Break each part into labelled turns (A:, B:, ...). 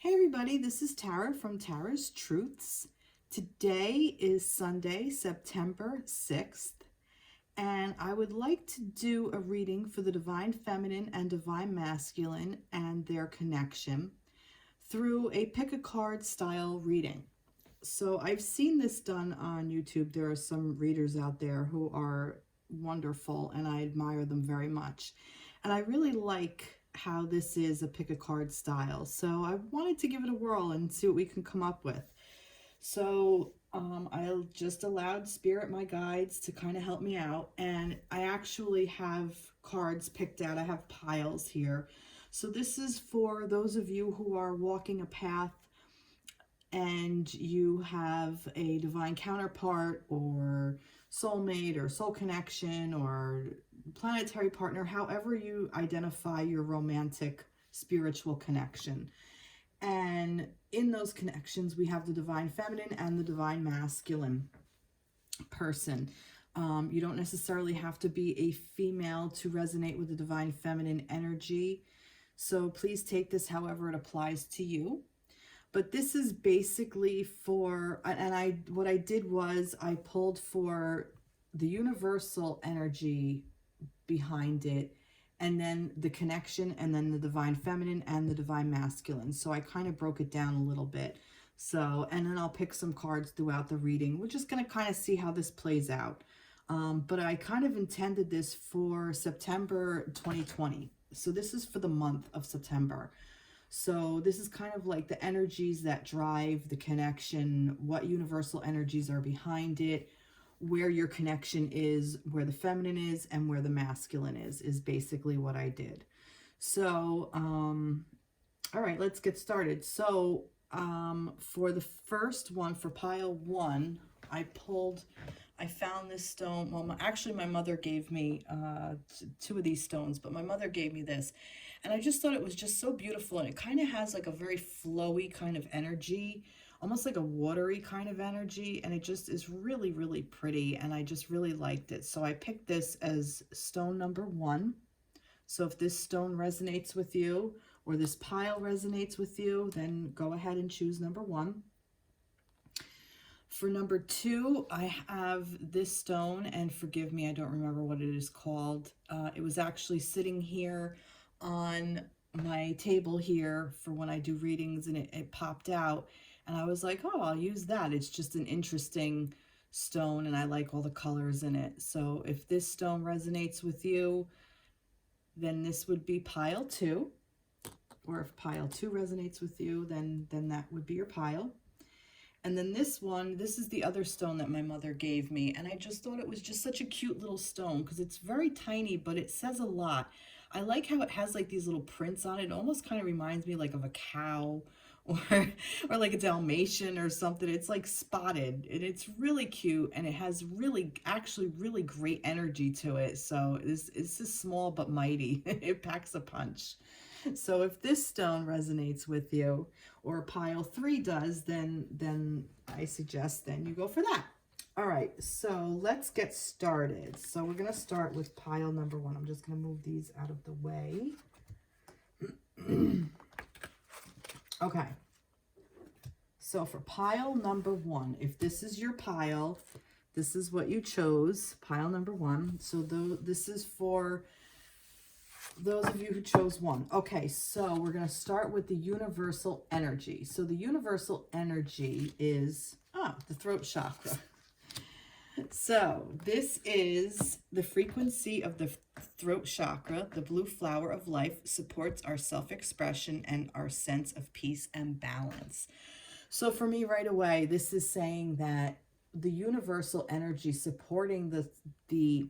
A: Hey everybody, this is Tara from Tara's Truths. Today is Sunday, September 6th, and I would like to do a reading for the Divine Feminine and Divine Masculine and their connection through a pick a card style reading. So I've seen this done on YouTube. There are some readers out there who are wonderful and I admire them very much. And I really like how this is a pick a card style. So I wanted to give it a whirl and see what we can come up with. So I just allowed Spirit, my guides, to kind of help me out. And I actually have cards picked out. I have piles here. So this is for those of you who are walking a path and you have a divine counterpart or soulmate or soul connection or planetary partner, however you identify your romantic spiritual connection. And in those connections, we have the divine feminine and the divine masculine person. You don't necessarily have to be a female to resonate with the divine feminine energy. So please take this however it applies to you. But this is basically for, and what I did was I pulled for the universal energy behind it, and then the connection, and then the divine feminine and the divine masculine. So I kind of broke it down a little bit. So, and then I'll pick some cards throughout the reading. We're just going to kind of see how this plays out. But I kind of intended this for September 2020. So this is for the month of September. So this is kind of like the energies that drive the connection, what universal energies are behind it, where your connection is, where the feminine is, and where the masculine is basically what I did. So, all right, let's get started. So for the first one, for pile one, I found this stone. Well, actually my mother gave me two of these stones, but my mother gave me this. And I just thought it was just so beautiful. And it kind of has like a very flowy kind of energy, almost like a watery kind of energy. And it just is really, really pretty. And I just really liked it. So I picked this as stone number one. So if this stone resonates with you or this pile resonates with you, then go ahead and choose number one. For number two, I have this stone, and forgive me, I don't remember what it is called. It was actually sitting here on my table here for when I do readings, and it popped out. And I was like, oh, I'll use that. It's just an interesting stone, and I like all the colors in it. So if this stone resonates with you, then this would be pile two. Or if pile two resonates with you, then that would be your pile. And then this one, this is the other stone that my mother gave me. And I just thought it was just such a cute little stone because it's very tiny, but it says a lot. I like how it has like these little prints on it. It almost kind of reminds me like of a cow or like a Dalmatian or something. It's like spotted and it's really cute. And it has actually really great energy to it. So it's just small but mighty. It packs a punch. So if this stone resonates with you, or pile three does, then I suggest then you go for that. All right, so let's get started. So we're going to start with pile number one. I'm just going to move these out of the way. Okay. So for pile number one, if this is your pile, this is what you chose, pile number one. So this is for those of you who chose one. Okay, so we're going to start with the universal energy. So the universal energy is the throat chakra. So this is the frequency of the throat chakra. The blue flower of life supports our self-expression and our sense of peace and balance. So for me right away, this is saying that the universal energy supporting the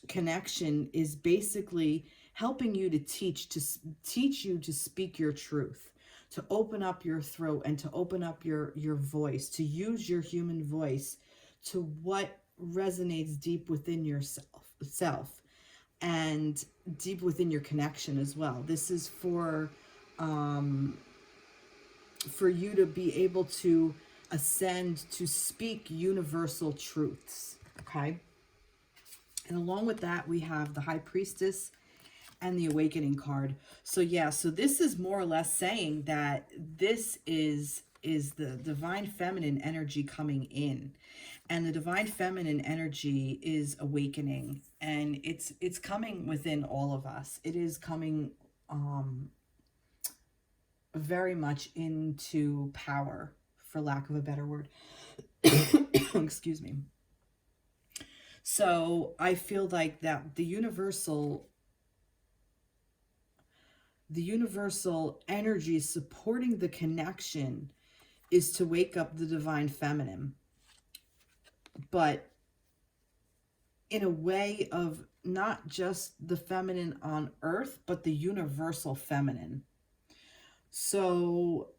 A: connection is basically helping you to teach you to speak your truth, to open up your throat and to open up your voice, to use your human voice to what resonates deep within yourself and deep within your connection as well. This is for you to be able to ascend, to speak universal truths, okay? And along with that, we have the High Priestess and the awakening card. So yeah, so this is more or less saying that this is the divine feminine energy coming in, and the divine feminine energy is awakening, and it's coming within all of us. It is coming very much into power, for lack of a better word. Excuse me. So I feel like that the universal energy supporting the connection is to wake up the divine feminine, but in a way of not just the feminine on earth, but the universal feminine. So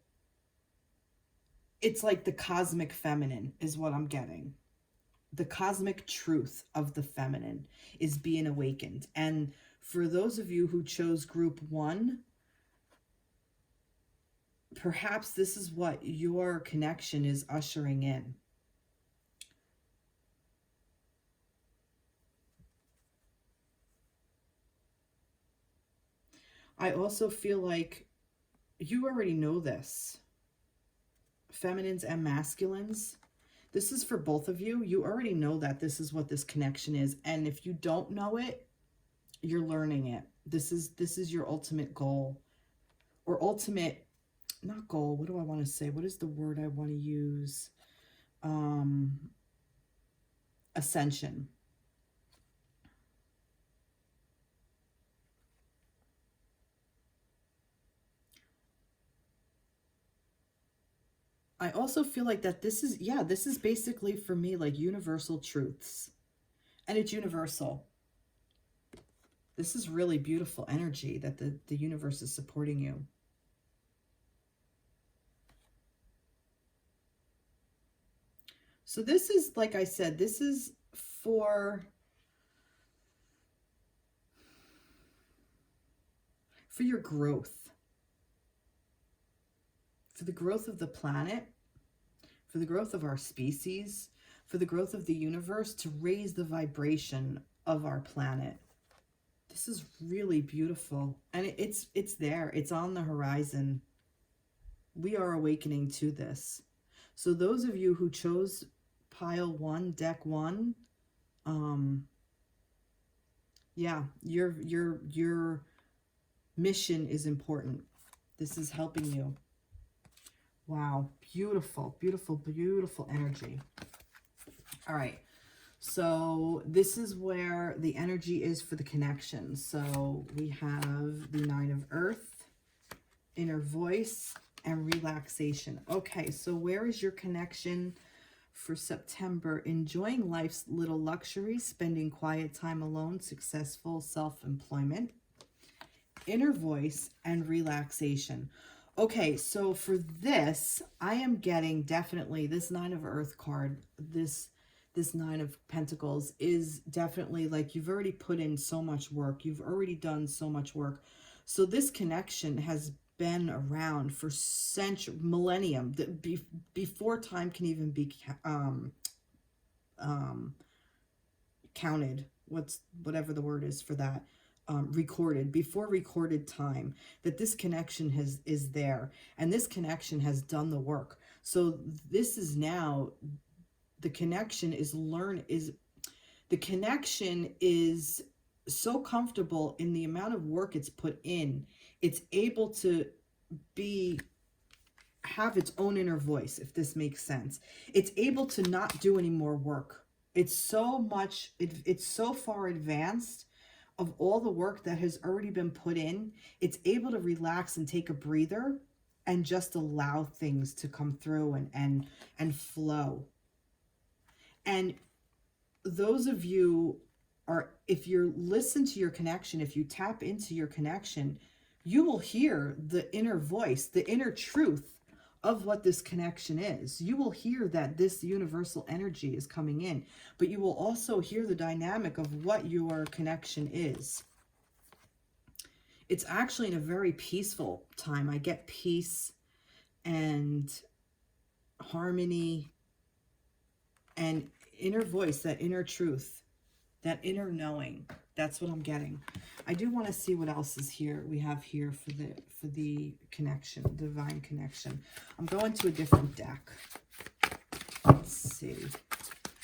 A: it's like the cosmic feminine is what I'm getting. The cosmic truth of the feminine is being awakened. And for those of you who chose group 1, perhaps this is what your connection is ushering in. I also feel like you already know this. Feminines and masculines. This is for both of you. You already know that this is what this connection is. And if you don't know it, you're learning it. This is your ultimate goal. Or ultimate, not goal, what do I want to say? What is the word I want to use? Ascension. I also feel like that this is basically for me like universal truths. And it's universal. This is really beautiful energy that the universe is supporting you. So this is, like I said, this is for your growth. For the growth of the planet, for the growth of our species, for the growth of the universe, to raise the vibration of our planet. This is really beautiful. And it's there. It's on the horizon. We are awakening to this. So those of you who chose pile 1, deck 1, yeah, your mission is important. This is helping you. Wow, beautiful, beautiful, beautiful energy. All right, so this is where the energy is for the connection. So we have the 9 of Earth, inner voice, and relaxation. Okay, so where is your connection for September? Enjoying life's little luxuries, spending quiet time alone, successful self-employment, inner voice, and relaxation. Okay, so for this, I am getting definitely this 9 of Earth card, this 9 of Pentacles is definitely like you've already put in so much work. You've already done so much work. So this connection has been around for millennium, before time can even be counted. Whatever the word is for that. Recorded, before recorded time, that this connection is there, and this connection has done the work. So this is now, the connection is so comfortable in the amount of work it's put in. It's able to have its own inner voice, if this makes sense. It's able to not do any more work. It's so far advanced of all the work that has already been put in. It's able to relax and take a breather and just allow things to come through and flow. And those of you if you listen to your connection, if you tap into your connection, you will hear the inner voice, the inner truth of what this connection is. You will hear that this universal energy is coming in, but you will also hear the dynamic of what your connection is. It's actually in a very peaceful time. I get peace and harmony and inner voice, that inner truth. that inner knowing. That's what I'm getting. I do want to see what else is here. We have here for the connection, divine connection. I'm going to a different deck. Let's see.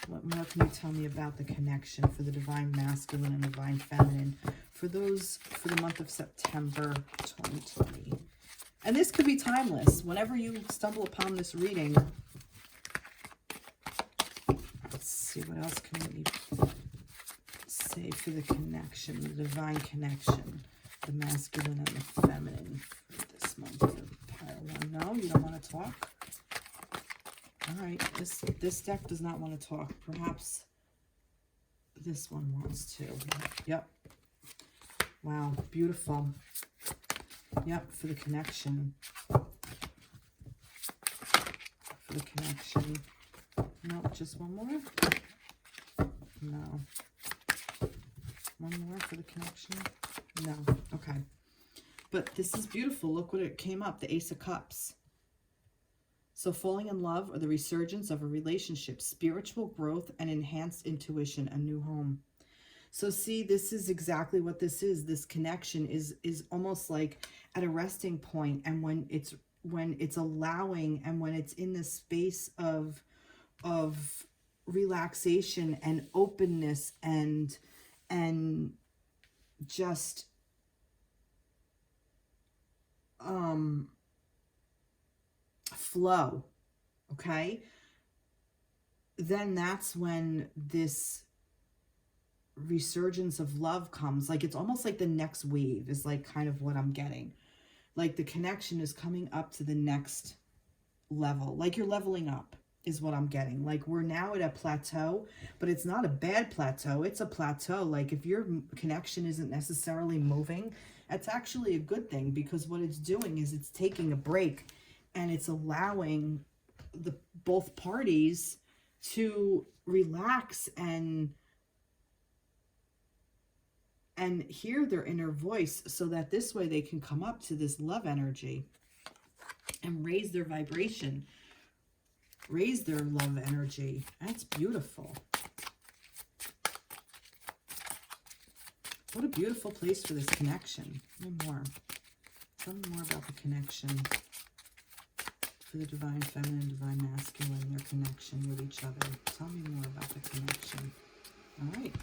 A: What more can you tell me about the connection for the divine masculine and divine feminine for those for the month of September 2020? And this could be timeless. Whenever you stumble upon this reading, let's see what else can we say for the connection, the divine connection, the masculine and the feminine for this month of pile one. No, you don't want to talk? All right, this deck does not want to talk. Perhaps this one wants to. Yep. Wow, beautiful. Yep, for the connection. For the connection. No, just one more? No. One more for the connection? No. Okay. But this is beautiful. Look what it came up. The Ace of Cups. So falling in love or the resurgence of a relationship, spiritual growth and enhanced intuition, a new home. So see, this is exactly what this is. This connection is almost like at a resting point, and when it's allowing and when it's in this space of relaxation and openness and just flow, okay, then that's when this resurgence of love comes. Like, it's almost like the next wave is like kind of what I'm getting. Like the connection is coming up to the next level. Like you're leveling up is what I'm getting. Like we're now at a plateau, but it's not a bad plateau. It's a plateau. Like if your connection isn't necessarily moving, that's actually a good thing, because what it's doing is it's taking a break and it's allowing the both parties to relax and hear their inner voice, so that this way they can come up to this love energy and raise their vibration, raise their love energy. That's beautiful. What a beautiful place for this connection. One more. Tell me more about the connection for the divine feminine, divine masculine, their connection with each other. Tell me more about the connection. All right.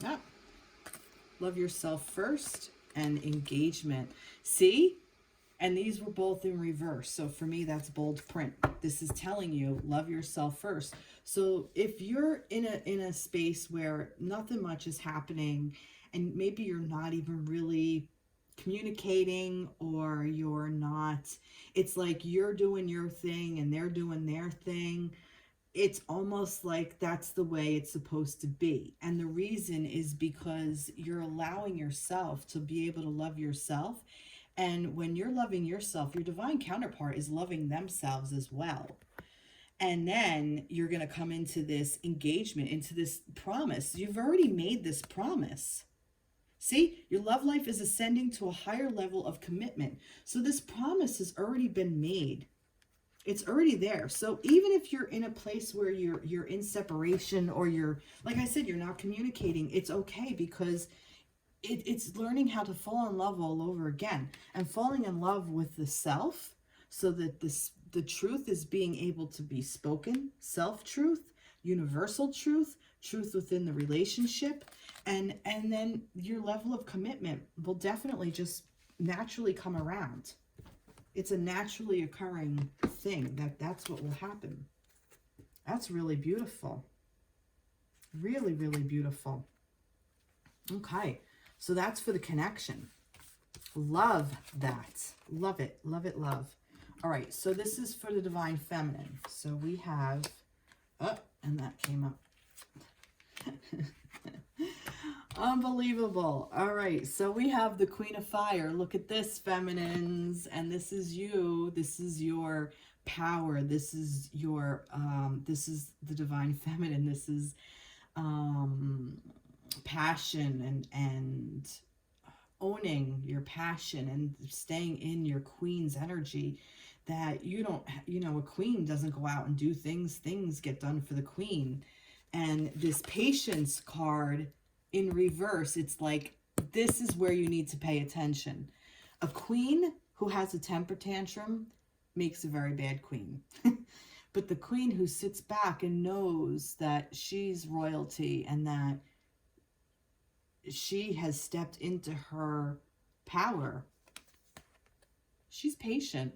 A: Yeah. Love yourself first and engagement. See? And these were both in reverse. So for me, that's bold print. This is telling you, love yourself first. So if you're in a space where nothing much is happening, and maybe you're not even really communicating, or you're not, it's like you're doing your thing and they're doing their thing. It's almost like that's the way it's supposed to be. And the reason is because you're allowing yourself to be able to love yourself. And when you're loving yourself, your divine counterpart is loving themselves as well. And then you're going to come into this engagement, into this promise. You've already made this promise. See, your love life is ascending to a higher level of commitment. So this promise has already been made. It's already there. So even if you're in a place where you're in separation, or you're, like I said, you're not communicating, it's okay, because it's learning how to fall in love all over again, and falling in love with the self, so that the truth is being able to be spoken, self-truth, universal truth, truth within the relationship, and then your level of commitment will definitely just naturally come around. It's a naturally occurring thing. That's what will happen. That's really beautiful. Really, really beautiful. Okay. So that's for the connection. Love that. Love it. Love it. Love. All right. So this is for the divine feminine. So we have, oh, and that came up. Unbelievable. All right. So we have the Queen of Fire. Look at this, feminines. And this is you. This is your power. This is your, this is the divine feminine. This is, passion and owning your passion and staying in your queen's energy, that you don't, a queen doesn't go out and do things get done for the queen. And this patience card in reverse, it's like, this is where you need to pay attention. A queen who has a temper tantrum makes a very bad queen. But the queen who sits back and knows that she's royalty and that she has stepped into her power, she's patient.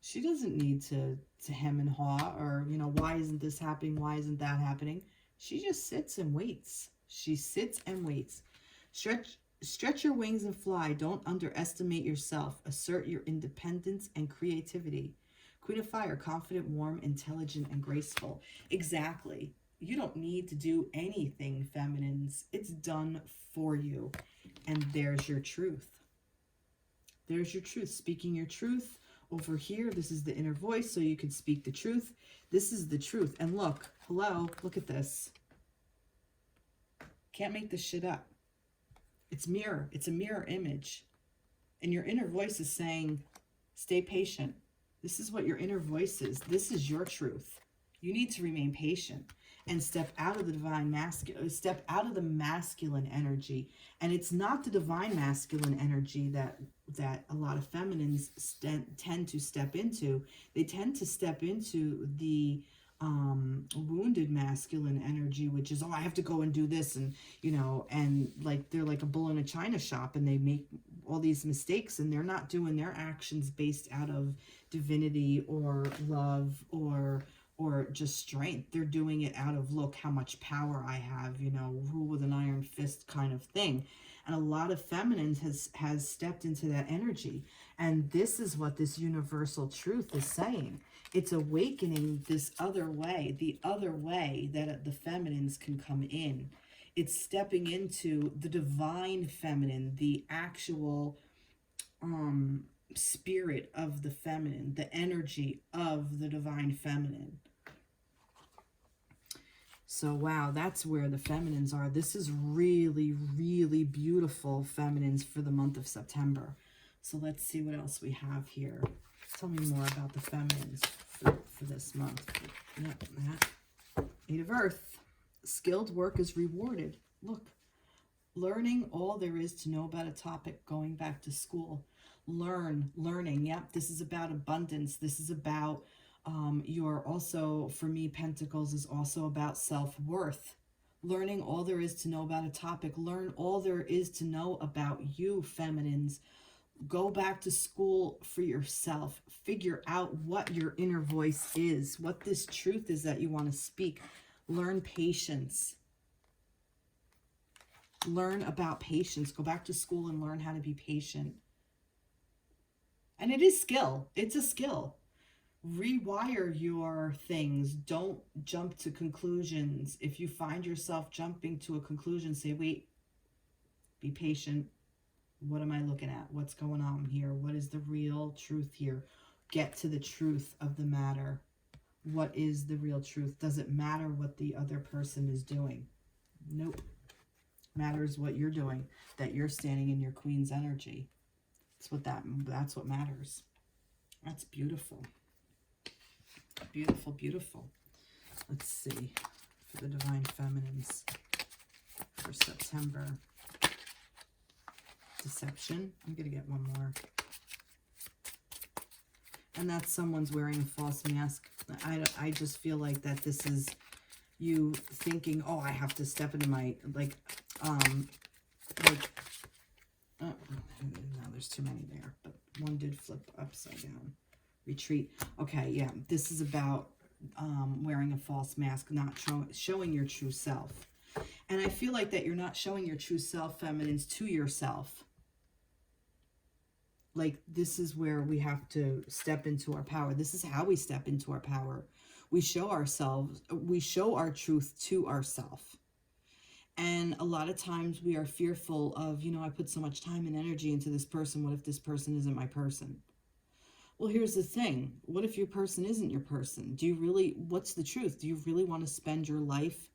A: She doesn't need to hem and haw or, why isn't this happening? Why isn't that happening? She just sits and waits. She sits and waits. Stretch your wings and fly. Don't underestimate yourself. Assert your independence and creativity. Queen of Fire, confident, warm, intelligent, and graceful. Exactly. You don't need to do anything, feminines. It's done for you. And there's your truth. There's your truth. Speaking your truth. Over here, this is the inner voice, so you can speak the truth. This is the truth. And look, hello, look at this. Can't make this shit up. It's mirror. It's a mirror image. And your inner voice is saying, stay patient. This is what your inner voice is. This is your truth. You need to remain patient and step out of the divine masculine, step out of the masculine energy. And it's not the divine masculine energy that a lot of feminines tend to step into. They tend to step into the wounded masculine energy, which is, oh, I have to go and do this, and and like they're like a bull in a china shop, and they make all these mistakes, and they're not doing their actions based out of divinity or love or just strength. They're doing it out of, look how much power I have, rule with an iron fist kind of thing. And a lot of feminines has stepped into that energy. And this is what this universal truth is saying. It's awakening this other way, the other way that the feminines can come in. It's stepping into the divine feminine, the actual spirit of the feminine, the energy of the divine feminine. So, wow, that's where the feminines are. This is really, really beautiful feminines for the month of September. So let's see what else we have here. Tell me more about the feminines for this month. Yep, that. 8 of Earth. Skilled work is rewarded. Look, learning all there is to know about a topic, going back to school. Learning. Yep, this is about abundance. This is about you're also, for me, Pentacles is also about self-worth. Learning all there is to know about a topic. Learn all there is to know about you, feminines. Go back to school for yourself. Figure out what your inner voice is, what this truth is that you want to speak. Learn patience. Learn about patience. Go back to school and learn how to be patient. And it is skill. It's a skill. Rewire your things. Don't jump to conclusions. If you find yourself jumping to a conclusion, say, wait, be patient. What am I looking at? What's going on here? What is the real truth here? Get to the truth of the matter. What is the real truth? Does it matter what the other person is doing? Nope. Matters what you're doing, that you're standing in your queen's energy. That's what matters. That's beautiful. Beautiful, beautiful. Let's see for the divine feminines for September. Deception. I'm going to get one more. And that's someone's wearing a false mask. I just feel like that this is you thinking, oh, I have to step into my, oh, no, there's too many there, but one did flip upside down. Retreat. Okay, yeah, this is about wearing a false mask, not showing your true self. And I feel like that you're not showing your true self, feminines, to yourself. Like, this is where we have to step into our power. This is how we step into our power. We show ourselves, we show our truth to ourselves. And a lot of times we are fearful of, I put so much time and energy into this person. What if this person isn't my person? Well, here's the thing. What if your person isn't your person? What's the truth? Do you really want to spend your life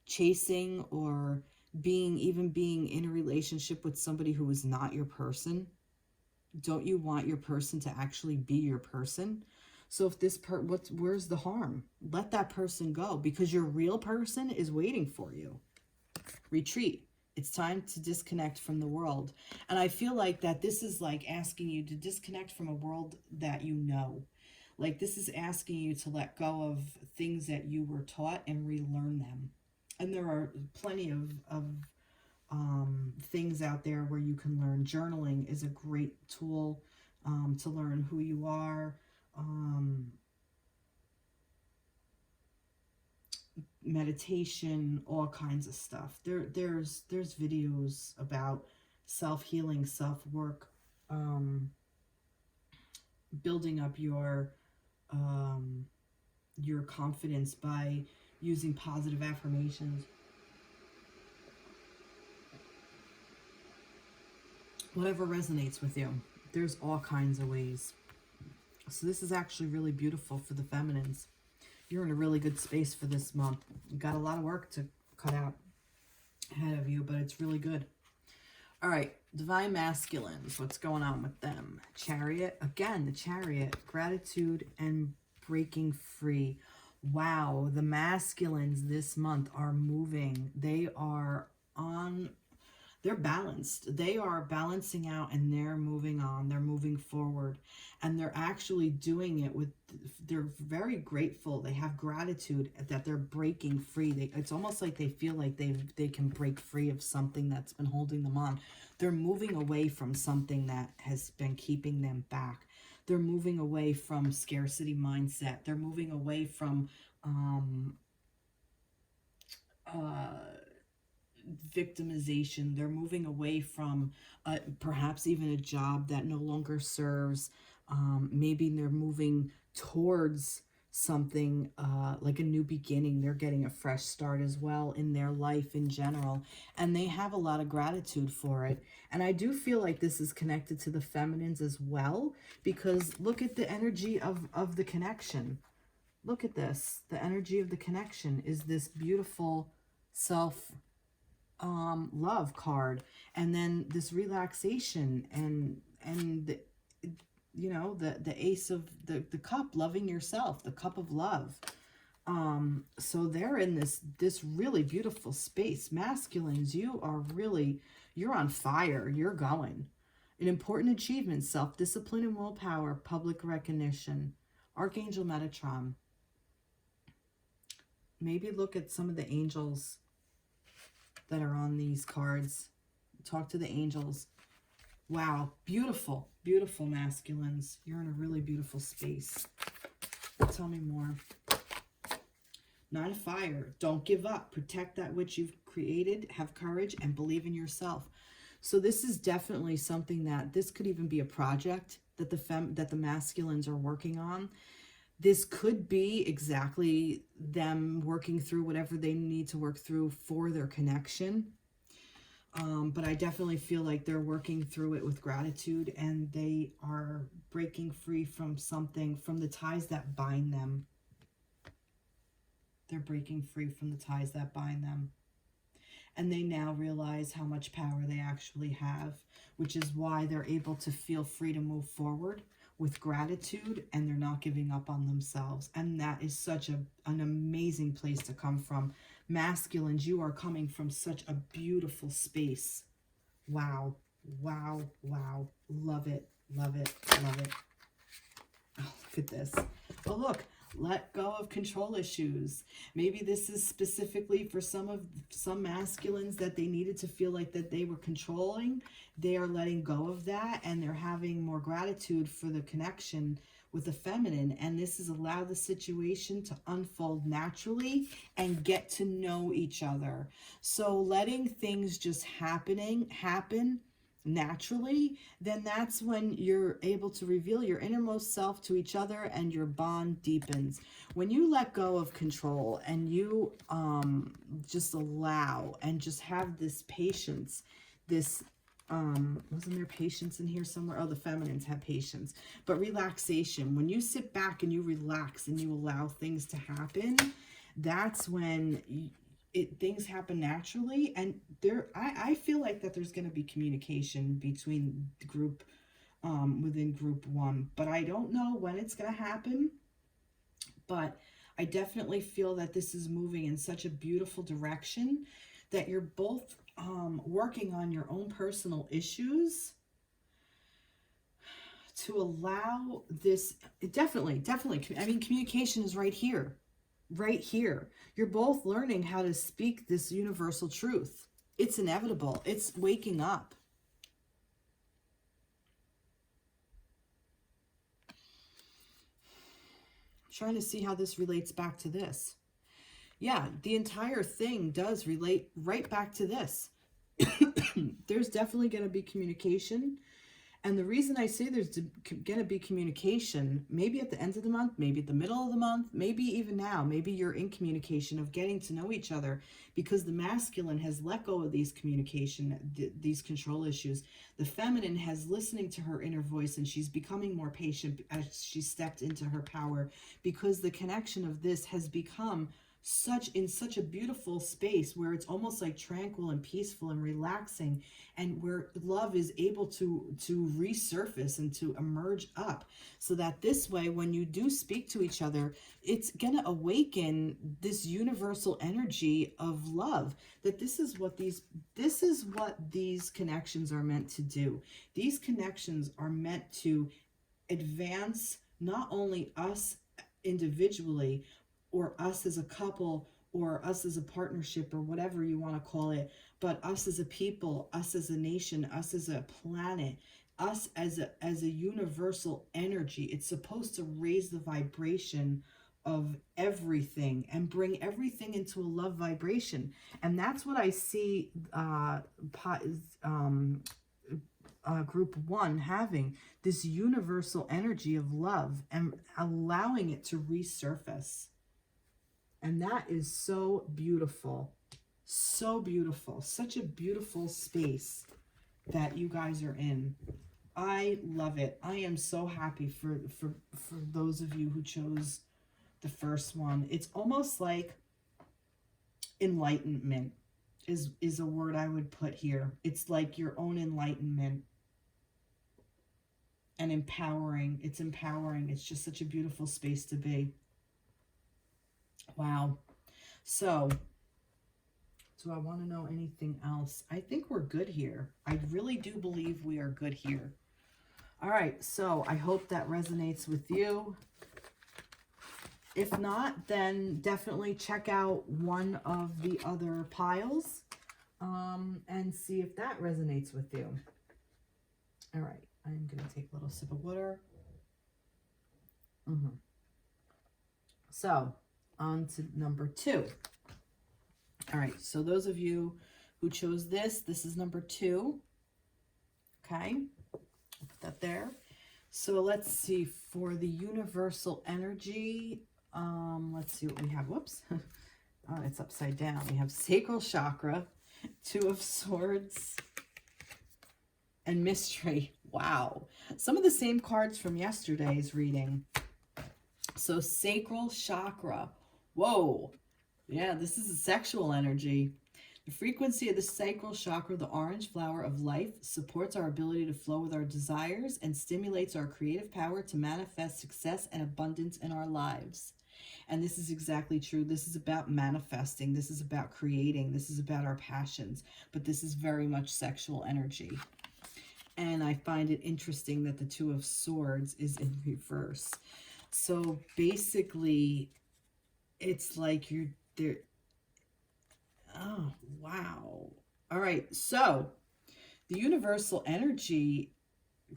A: chasing or being in a relationship with somebody who is not your person? Don't you want your person to actually be your person? So if this where's the harm? Let that person go, because your real person is waiting for you. Retreat. It's time to disconnect from the world. And I feel like that this is like asking you to disconnect from a world that you know. Like this is asking you to let go of things that you were taught and relearn them. And there are plenty of things out there where you can learn. Journaling is a great tool to learn who you are. Meditation, all kinds of stuff. There's videos about self-healing, self-work, building up your confidence by using positive affirmations. Whatever resonates with you. There's all kinds of ways. So this is actually really beautiful for the feminines. You're in a really good space for this month. You got a lot of work to cut out ahead of you, but it's really good. All right, divine masculines, what's going on with them? Chariot, again, the Chariot, gratitude and breaking free. Wow, the masculines this month are moving. They're balanced. They are balancing out and they're moving on. They're moving forward. And they're actually doing it they're very grateful. They have gratitude that they're breaking free. It's almost like they feel like they can break free of something that's been holding them on. They're moving away from something that has been keeping them back. They're moving away from scarcity mindset. They're moving away from victimization. They're moving away from perhaps even a job that no longer serves. Maybe they're moving towards something like a new beginning. They're getting a fresh start as well in their life in general, and they have a lot of gratitude for it. And I do feel like this is connected to the feminines as well, because look at the energy of the connection. Look at this. The energy of the connection is this beautiful self love card, and then this relaxation and the, you know, the ace of the cup, loving yourself, the cup of love. So they're in this really beautiful space. Masculines, you're on fire. You're going. An important achievement: self-discipline and willpower, public recognition. Archangel Metatron. Maybe look at some of the angels that are on these cards. Talk to the angels. Wow, beautiful, beautiful masculines. You're in a really beautiful space. Tell me more. Nine of Fire. Don't give up. Protect that which you've created. Have courage and believe in yourself. So this is definitely something that this could even be a project that the masculines are working on. This could be exactly them working through whatever they need to work through for their connection. But I definitely feel like they're working through it with gratitude, and they are breaking free from something, from the ties that bind them. They're breaking free from the ties that bind them. And they now realize how much power they actually have, which is why they're able to feel free to move forward with gratitude, and they're not giving up on themselves. And that is such an amazing place to come from. Masculines, you are coming from such a beautiful space. Wow, wow, wow. Love it, love it, love it. Oh, look at this. Oh, look. Let go of control issues. Maybe this is specifically for some masculines that they needed to feel like that they were controlling. They are letting go of that, and they're having more gratitude for the connection with the feminine. And this has allowed the situation to unfold naturally and get to know each other. So letting things just happen naturally, then that's when you're able to reveal your innermost self to each other, and your bond deepens. When you let go of control and you just allow and just have this patience, this wasn't there patience in here somewhere? Oh, the feminines have patience. But relaxation, when you sit back and you relax and you allow things to happen, that's when things happen naturally. And I feel like that there's going to be communication between the group, within group one, but I don't know when it's going to happen. But I definitely feel that this is moving in such a beautiful direction that you're both working on your own personal issues to allow this. Definitely, I mean, communication is right here. Right here. You're both learning how to speak this universal truth. It's inevitable. It's waking up. I'm trying to see how this relates back to this. Yeah, the entire thing does relate right back to this. There's definitely going to be communication. And the reason I say there's going to be communication, maybe at the end of the month, maybe at the middle of the month, maybe even now, maybe you're in communication of getting to know each other, because the masculine has let go of these communication, these control issues. The feminine has listening to her inner voice, and she's becoming more patient as she stepped into her power, because the connection of this has become such a beautiful space where it's almost like tranquil and peaceful and relaxing, and where love is able to resurface and to emerge up, so that this way when you do speak to each other, it's gonna awaken this universal energy of love. That this is what these connections are meant to do. These connections are meant to advance not only us individually, or us as a couple, or us as a partnership, or whatever you want to call it, but us as a people, us as a nation, us as a planet, us as a universal energy. It's supposed to raise the vibration of everything and bring everything into a love vibration. And that's what I see group one having, this universal energy of love and allowing it to resurface. And that is so beautiful. So beautiful. Such a beautiful space that you guys are in. I love it. I am so happy for those of you who chose the first one. It's almost like enlightenment is a word I would put here. It's like your own enlightenment. And empowering. It's empowering. It's just such a beautiful space to be. Wow. So, do I want to know anything else? I think we're good here. I really do believe we are good here. All right. So, I hope that resonates with you. If not, then definitely check out one of the other piles and see if that resonates with you. All right. I'm going to take a little sip of water. So, on to number 2. All right, so those of you who chose this is number 2. Okay, I'll put that there. So let's see, for the universal energy, let's see what we have. Whoops, oh, it's upside down. We have sacral chakra, 2 of swords, and mystery. Wow, some of the same cards from yesterday's reading. So sacral chakra. Whoa. Yeah, this is a sexual energy. The frequency of the sacral chakra, the orange flower of life, supports our ability to flow with our desires and stimulates our creative power to manifest success and abundance in our lives. And this is exactly true. This is about manifesting. This is about creating. This is about our passions. But this is very much sexual energy. And I find it interesting that the 2 of swords is in reverse. So basically, it's like you're there. Oh, wow. All right. So the universal energy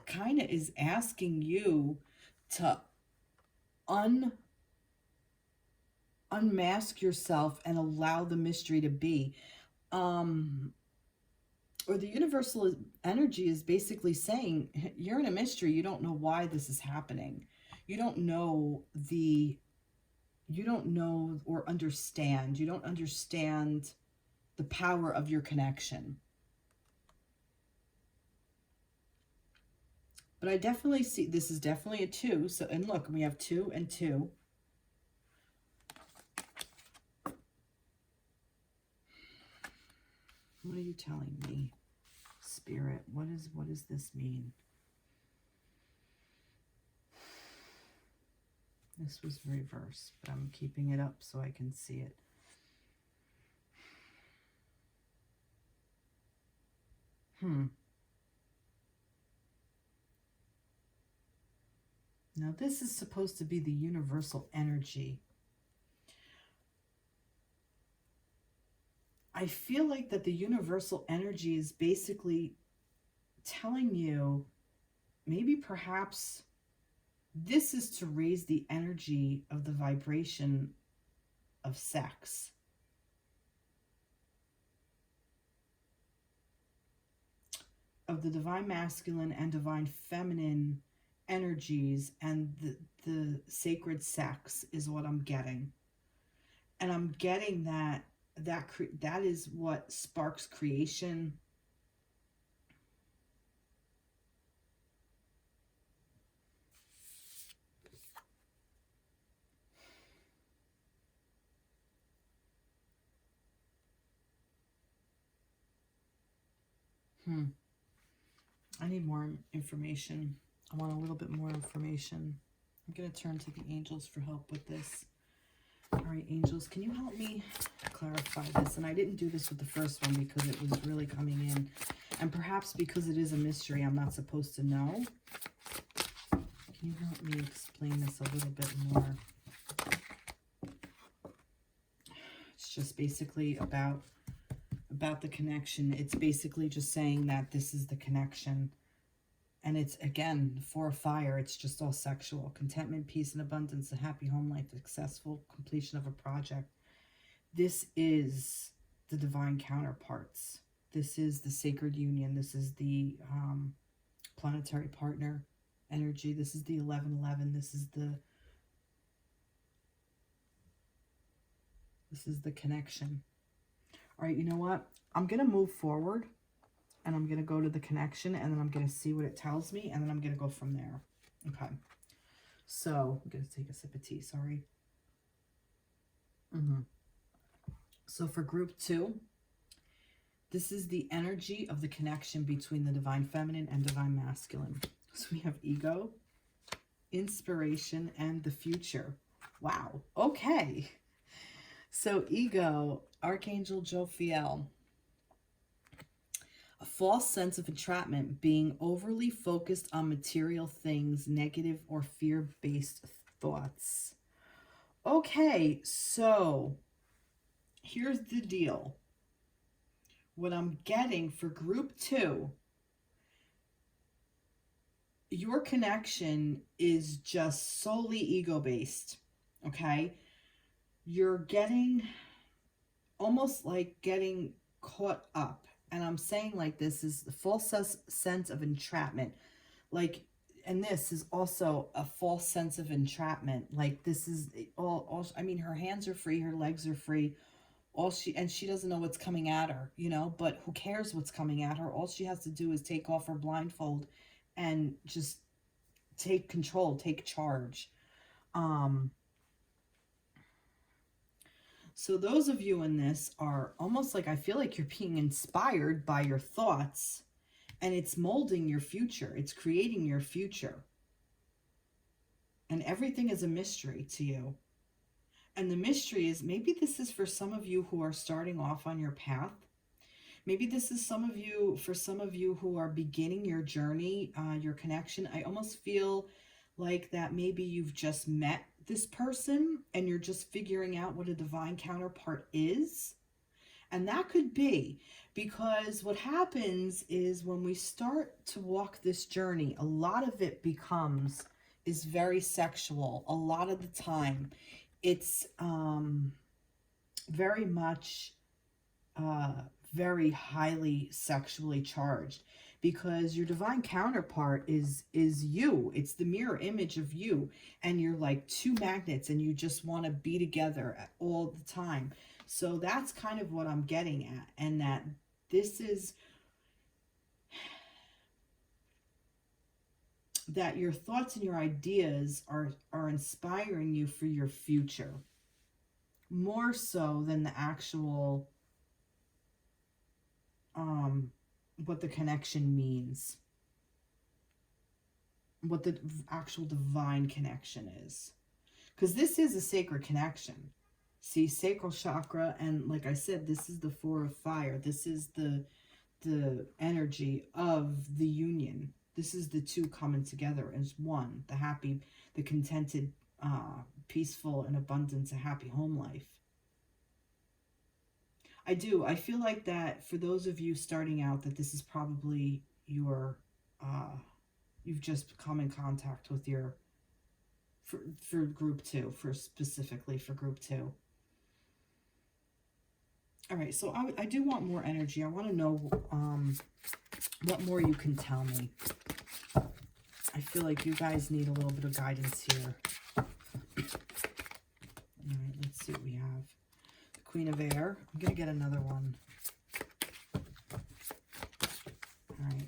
A: kind of is asking you to unmask yourself and allow the mystery to be. Or the universal energy is basically saying, you're in a mystery. You don't know why this is happening. You don't know or understand. You don't understand the power of your connection. But I definitely see, this is definitely a 2. So, and look, we have 2 and 2. What are you telling me, Spirit? What does this mean? This was reverse, but I'm keeping it up so I can see it. Now this is supposed to be the universal energy. I feel like that the universal energy is basically telling you, maybe perhaps this is to raise the energy of the vibration of sex. Of the divine masculine and divine feminine energies, and the sacred sex is what I'm getting. And I'm getting that is what sparks creation. I need more information. I want a little bit more information. I'm going to turn to the angels for help with this. All right, angels, can you help me clarify this? And I didn't do this with the first one because it was really coming in. And perhaps because it is a mystery, I'm not supposed to know. Can you help me explain this a little bit more? It's just basically about the connection. It's basically just saying that this is the connection. And it's, again, for fire, it's just all sexual. Contentment, peace, and abundance, a happy home life, successful completion of a project. This is the divine counterparts. This is the sacred union. This is the planetary partner energy. This is the 1111. This is the connection. All right, you know what? I'm going to move forward, and I'm going to go to the connection, and then I'm going to see what it tells me, and then I'm going to go from there. Okay. So I'm going to take a sip of tea. Sorry. So for group 2, this is the energy of the connection between the divine feminine and divine masculine. So we have ego, inspiration, and the future. Wow. Okay. So ego, Archangel Jophiel. A false sense of entrapment, being overly focused on material things, negative or fear-based thoughts. Okay, so here's the deal. What I'm getting for group 2, your connection is just solely ego-based, okay? You're getting, almost like getting caught up. And I'm saying like this is the false sense of entrapment. Like, and this is also a false sense of entrapment. Like this is all I mean, her hands are free, her legs are free. And she doesn't know what's coming at her, you know, but who cares what's coming at her? All she has to do is take off her blindfold and just take control, take charge. So those of you in this are almost like, I feel like you're being inspired by your thoughts, and it's molding your future. It's creating your future. And everything is a mystery to you. And the mystery is, maybe this is for some of you who are starting off on your path. Maybe this is for some of you who are beginning your journey, your connection. I almost feel like that maybe you've just met this person and you're just figuring out what a divine counterpart is. And that could be, because what happens is when we start to walk this journey, a lot of it is very sexual. A lot of the time it's very much very highly sexually charged, because your divine counterpart is you. It's the mirror image of you, and you're like two magnets and you just want to be together all the time. So that's kind of what I'm getting at, and that this is that your thoughts and your ideas are inspiring you for your future, more so than the actual what the connection means, what the actual divine connection is. Because this is a sacred connection. See, sacral chakra, and like I said, this is the 4 of fire. This is the energy of the union. This is the two coming together as one, the happy, the contented, peaceful, and abundance, a happy home life. I feel like that for those of you starting out, that this is probably your, you've just come in contact with your, for group 2, specifically for group 2. All right, so I do want more energy. I want to know what more you can tell me. I feel like you guys need a little bit of guidance here. All right, let's see what we have. The Queen of Air. I'm going to get another one. All right.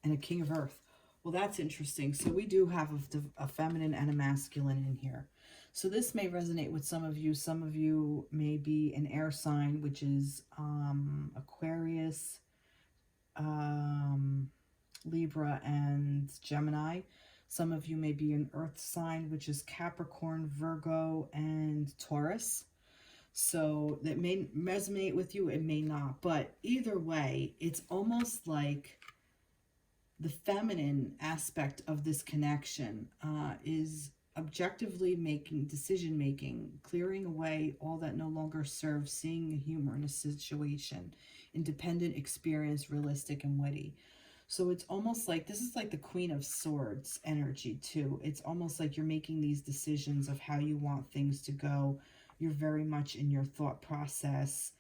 A: And a King of Earth. Well, that's interesting. So we do have a feminine and a masculine in here. So this may resonate with some of you. Some of you may be an air sign, which is Aquarius, Libra, and Gemini. Some of you may be an earth sign, which is Capricorn, Virgo, and Taurus. So that may resonate with you, it may not. But either way, it's almost like the feminine aspect of this connection is objectively making, decision-making, clearing away all that no longer serves, seeing the humor in a situation, independent, experienced, realistic, and witty. So it's almost like, this is like the Queen of Swords energy too. It's almost like you're making these decisions of how you want things to go. You're very much in your thought process.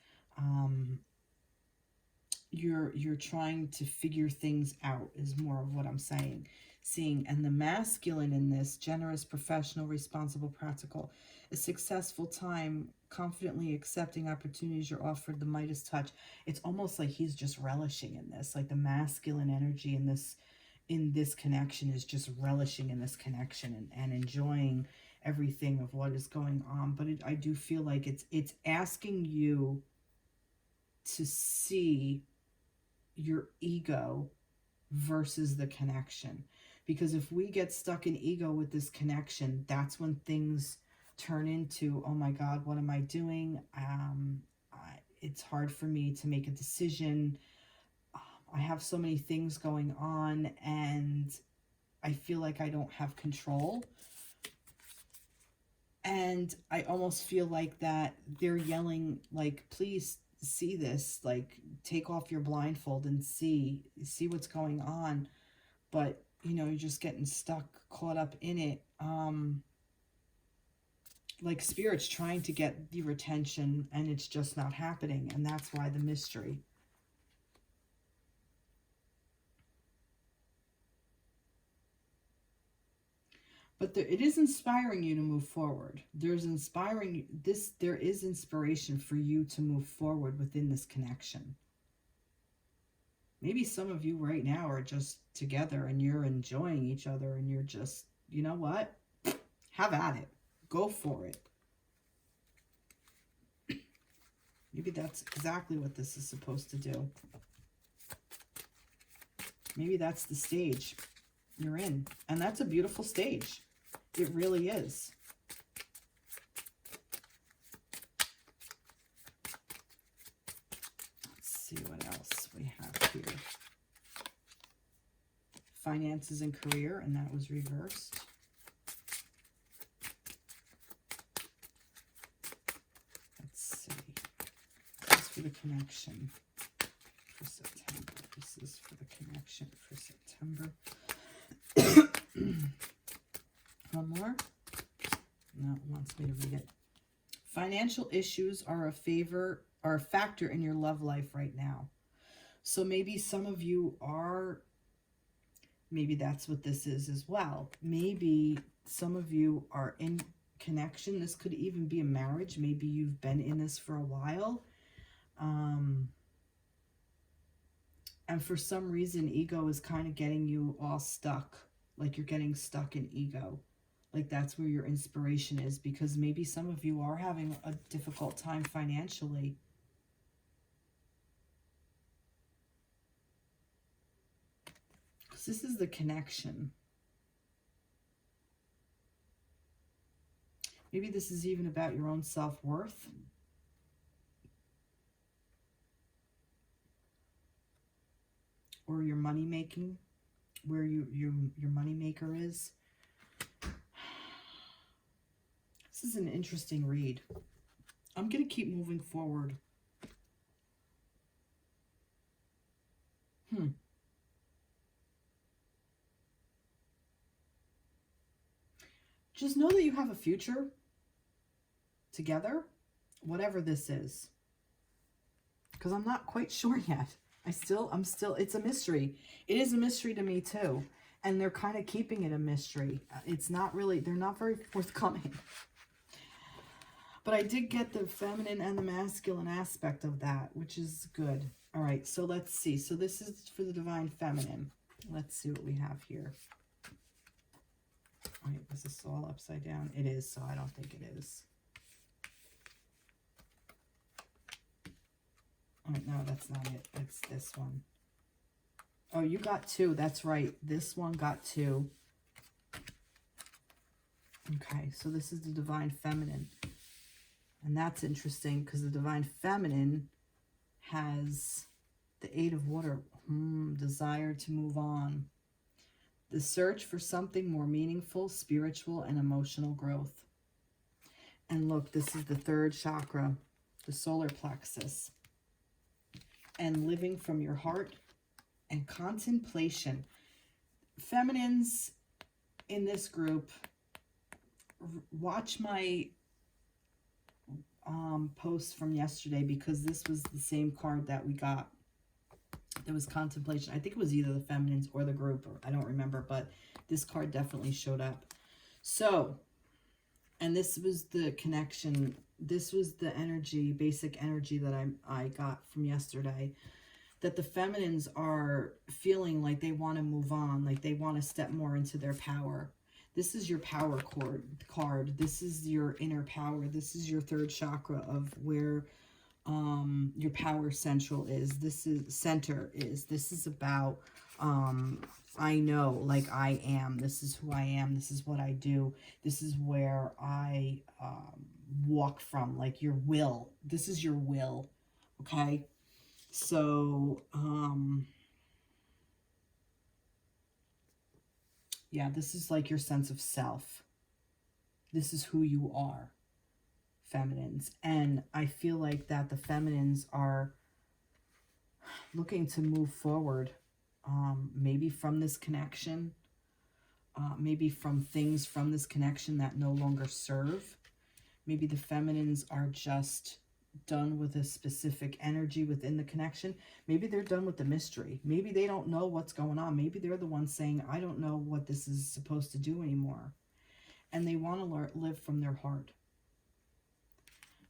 A: You're trying to figure things out is more of what I'm saying. Seeing, and the masculine in this, generous, professional, responsible, practical, a successful time, confidently accepting opportunities you're offered, the Midas touch. It's almost like he's just relishing in this, like the masculine energy in this connection is just relishing in this connection and enjoying everything of what is going on. But I do feel like it's asking you to see your ego versus the connection. Because if we get stuck in ego with this connection, that's when things turn into, oh my God, what am I doing? It's hard for me to make a decision. I have so many things going on and I feel like I don't have control. And I almost feel like that they're yelling, like, please see this, like, take off your blindfold and see what's going on. But you know, you're just getting stuck, caught up in it. Like spirit's trying to get your attention and it's just not happening. And that's why the mystery. But it is inspiring you to move forward. There is inspiration for you to move forward within this connection. Maybe some of you right now are just together and you're enjoying each other and you're just, you know what? Have at it. Go for it. Maybe that's exactly what this is supposed to do. Maybe that's the stage you're in. And that's a beautiful stage. It really is. Let's see what else we have here. Finances and career, and that was reversed. Let's see. This is for the connection for September. This is for the connection for September. One more? No, it wants me to read it. Financial issues are a factor in your love life right now. So maybe some of you are, maybe that's what this is as well. Maybe some of you are in connection. This could even be a marriage. Maybe you've been in this for a while. And for some reason, ego is kind of getting you all stuck. Like you're getting stuck in ego. Like that's where your inspiration is, because maybe some of you are having a difficult time financially. Because this is the connection. Maybe this is even about your own self-worth. Or your money making, where your money maker is. This is an interesting read. I'm going to keep moving forward. Just know that you have a future together, whatever this is. Because I'm not quite sure yet. I'm still, it's a mystery. It is a mystery to me too. And they're kind of keeping it a mystery. It's not really, they're not very forthcoming. But I did get the feminine and the masculine aspect of that, which is good. All right, so let's see. So this is for the divine feminine. Let's see what we have here. All right, is this all upside down? It is, so I don't think it is. All right, no, that's not it. It's this one. Oh, you got two. That's right. This one got two. Okay, so this is the divine feminine. And that's interesting because the divine feminine has the Eight of Water. Desire to move on. The search for something more meaningful, spiritual, and emotional growth. And look, this is the third chakra, the solar plexus. And living from your heart and contemplation. Feminines in this group, watch my post from yesterday, because this was the same card that we got. There was contemplation. I think it was either the feminines or the group, or I don't remember, but this card definitely showed up. So, and this was the connection. This was the energy, basic energy that I got from yesterday, that the feminines are feeling like they want to move on, like they want to step more into their power. This is your power card. This is your inner power. This is your third chakra of where your power central is. This is about I know, like I am. This is who I am. This is what I do. This is where I walk from, like your will. This is your will. Okay? So, yeah, this is like your sense of self. This is who you are, feminines. And I feel like that the feminines are looking to move forward, maybe from this connection, maybe from things from this connection that no longer serve. Maybe the feminines are just done with a specific energy within the connection. Maybe they're done with the mystery. Maybe they don't know what's going on. Maybe they're the ones saying, I don't know what this is supposed to do anymore. And they want to live from their heart.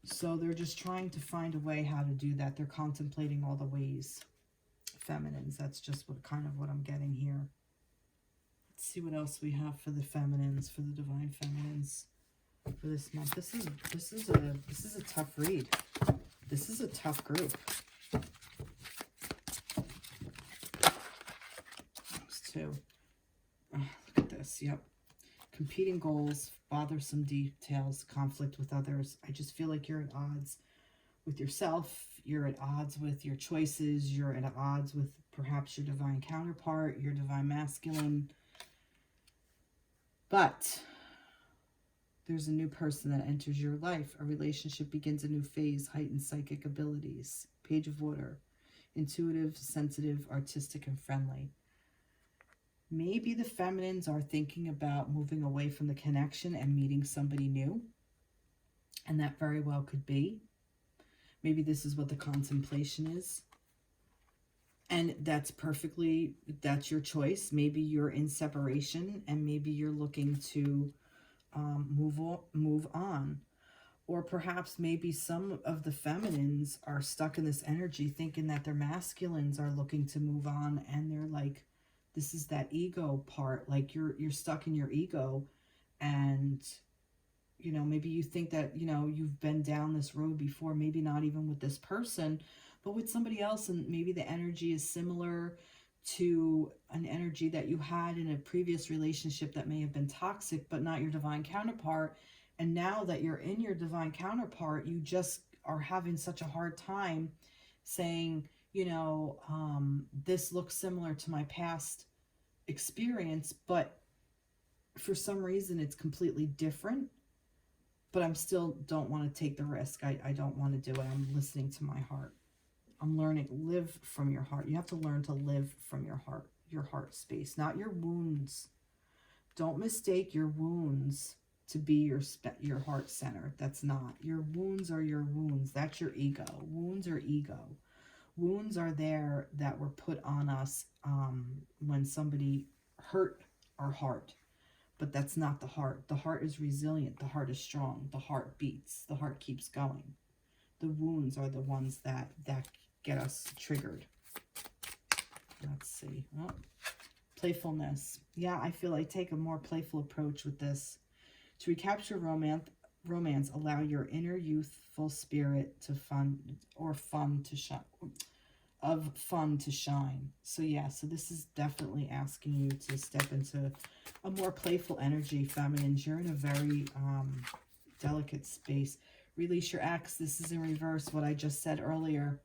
A: So they're just trying to find a way how to do that. They're contemplating all the ways. Feminines, that's just what I'm getting here. Let's see what else we have for the feminines, for the divine feminines for this month. This is a tough read. This is a tough group. Those two. Oh, look at this. Yep. Competing goals, bothersome details, conflict with others. I just feel like you're at odds with yourself. You're at odds with your choices. You're at odds with perhaps your divine counterpart, your divine masculine. But there's a new person that enters your life. A relationship begins a new phase, heightened psychic abilities. Page of Water. Intuitive, sensitive, artistic, and friendly. Maybe the feminines are thinking about moving away from the connection and meeting somebody new. And that very well could be. Maybe this is what the contemplation is. And that's your choice. Maybe you're in separation and maybe you're looking to move on. Or perhaps maybe some of the feminines are stuck in this energy thinking that their masculines are looking to move on, and they're like, this is that ego part, like you're stuck in your ego, and you know, maybe you think that, you know, you've been down this road before, maybe not even with this person, but with somebody else, and maybe the energy is similar to an energy that you had in a previous relationship that may have been toxic, but not your divine counterpart. And now that you're in your divine counterpart, you just are having such a hard time saying, you know, this looks similar to my past experience, but for some reason it's completely different. But I'm still don't want to take the risk. I don't want to do it. I'm listening to my heart. I'm learning, live from your heart. You have to learn to live from your heart space, not your wounds. Don't mistake your wounds to be your heart center. That's not. Your wounds are your wounds. That's your ego. Wounds are ego. Wounds are there that were put on us when somebody hurt our heart. But that's not the heart. The heart is resilient. The heart is strong. The heart beats. The heart keeps going. The wounds are the ones that get us triggered. Let's see. Oh, playfulness. Yeah, I feel like take a more playful approach with this. To recapture romance, allow your inner youthful spirit to fun to shine. So yeah, so this is definitely asking you to step into a more playful energy, feminines. You're in a very delicate space. Release your ex. This is in reverse, what I just said earlier.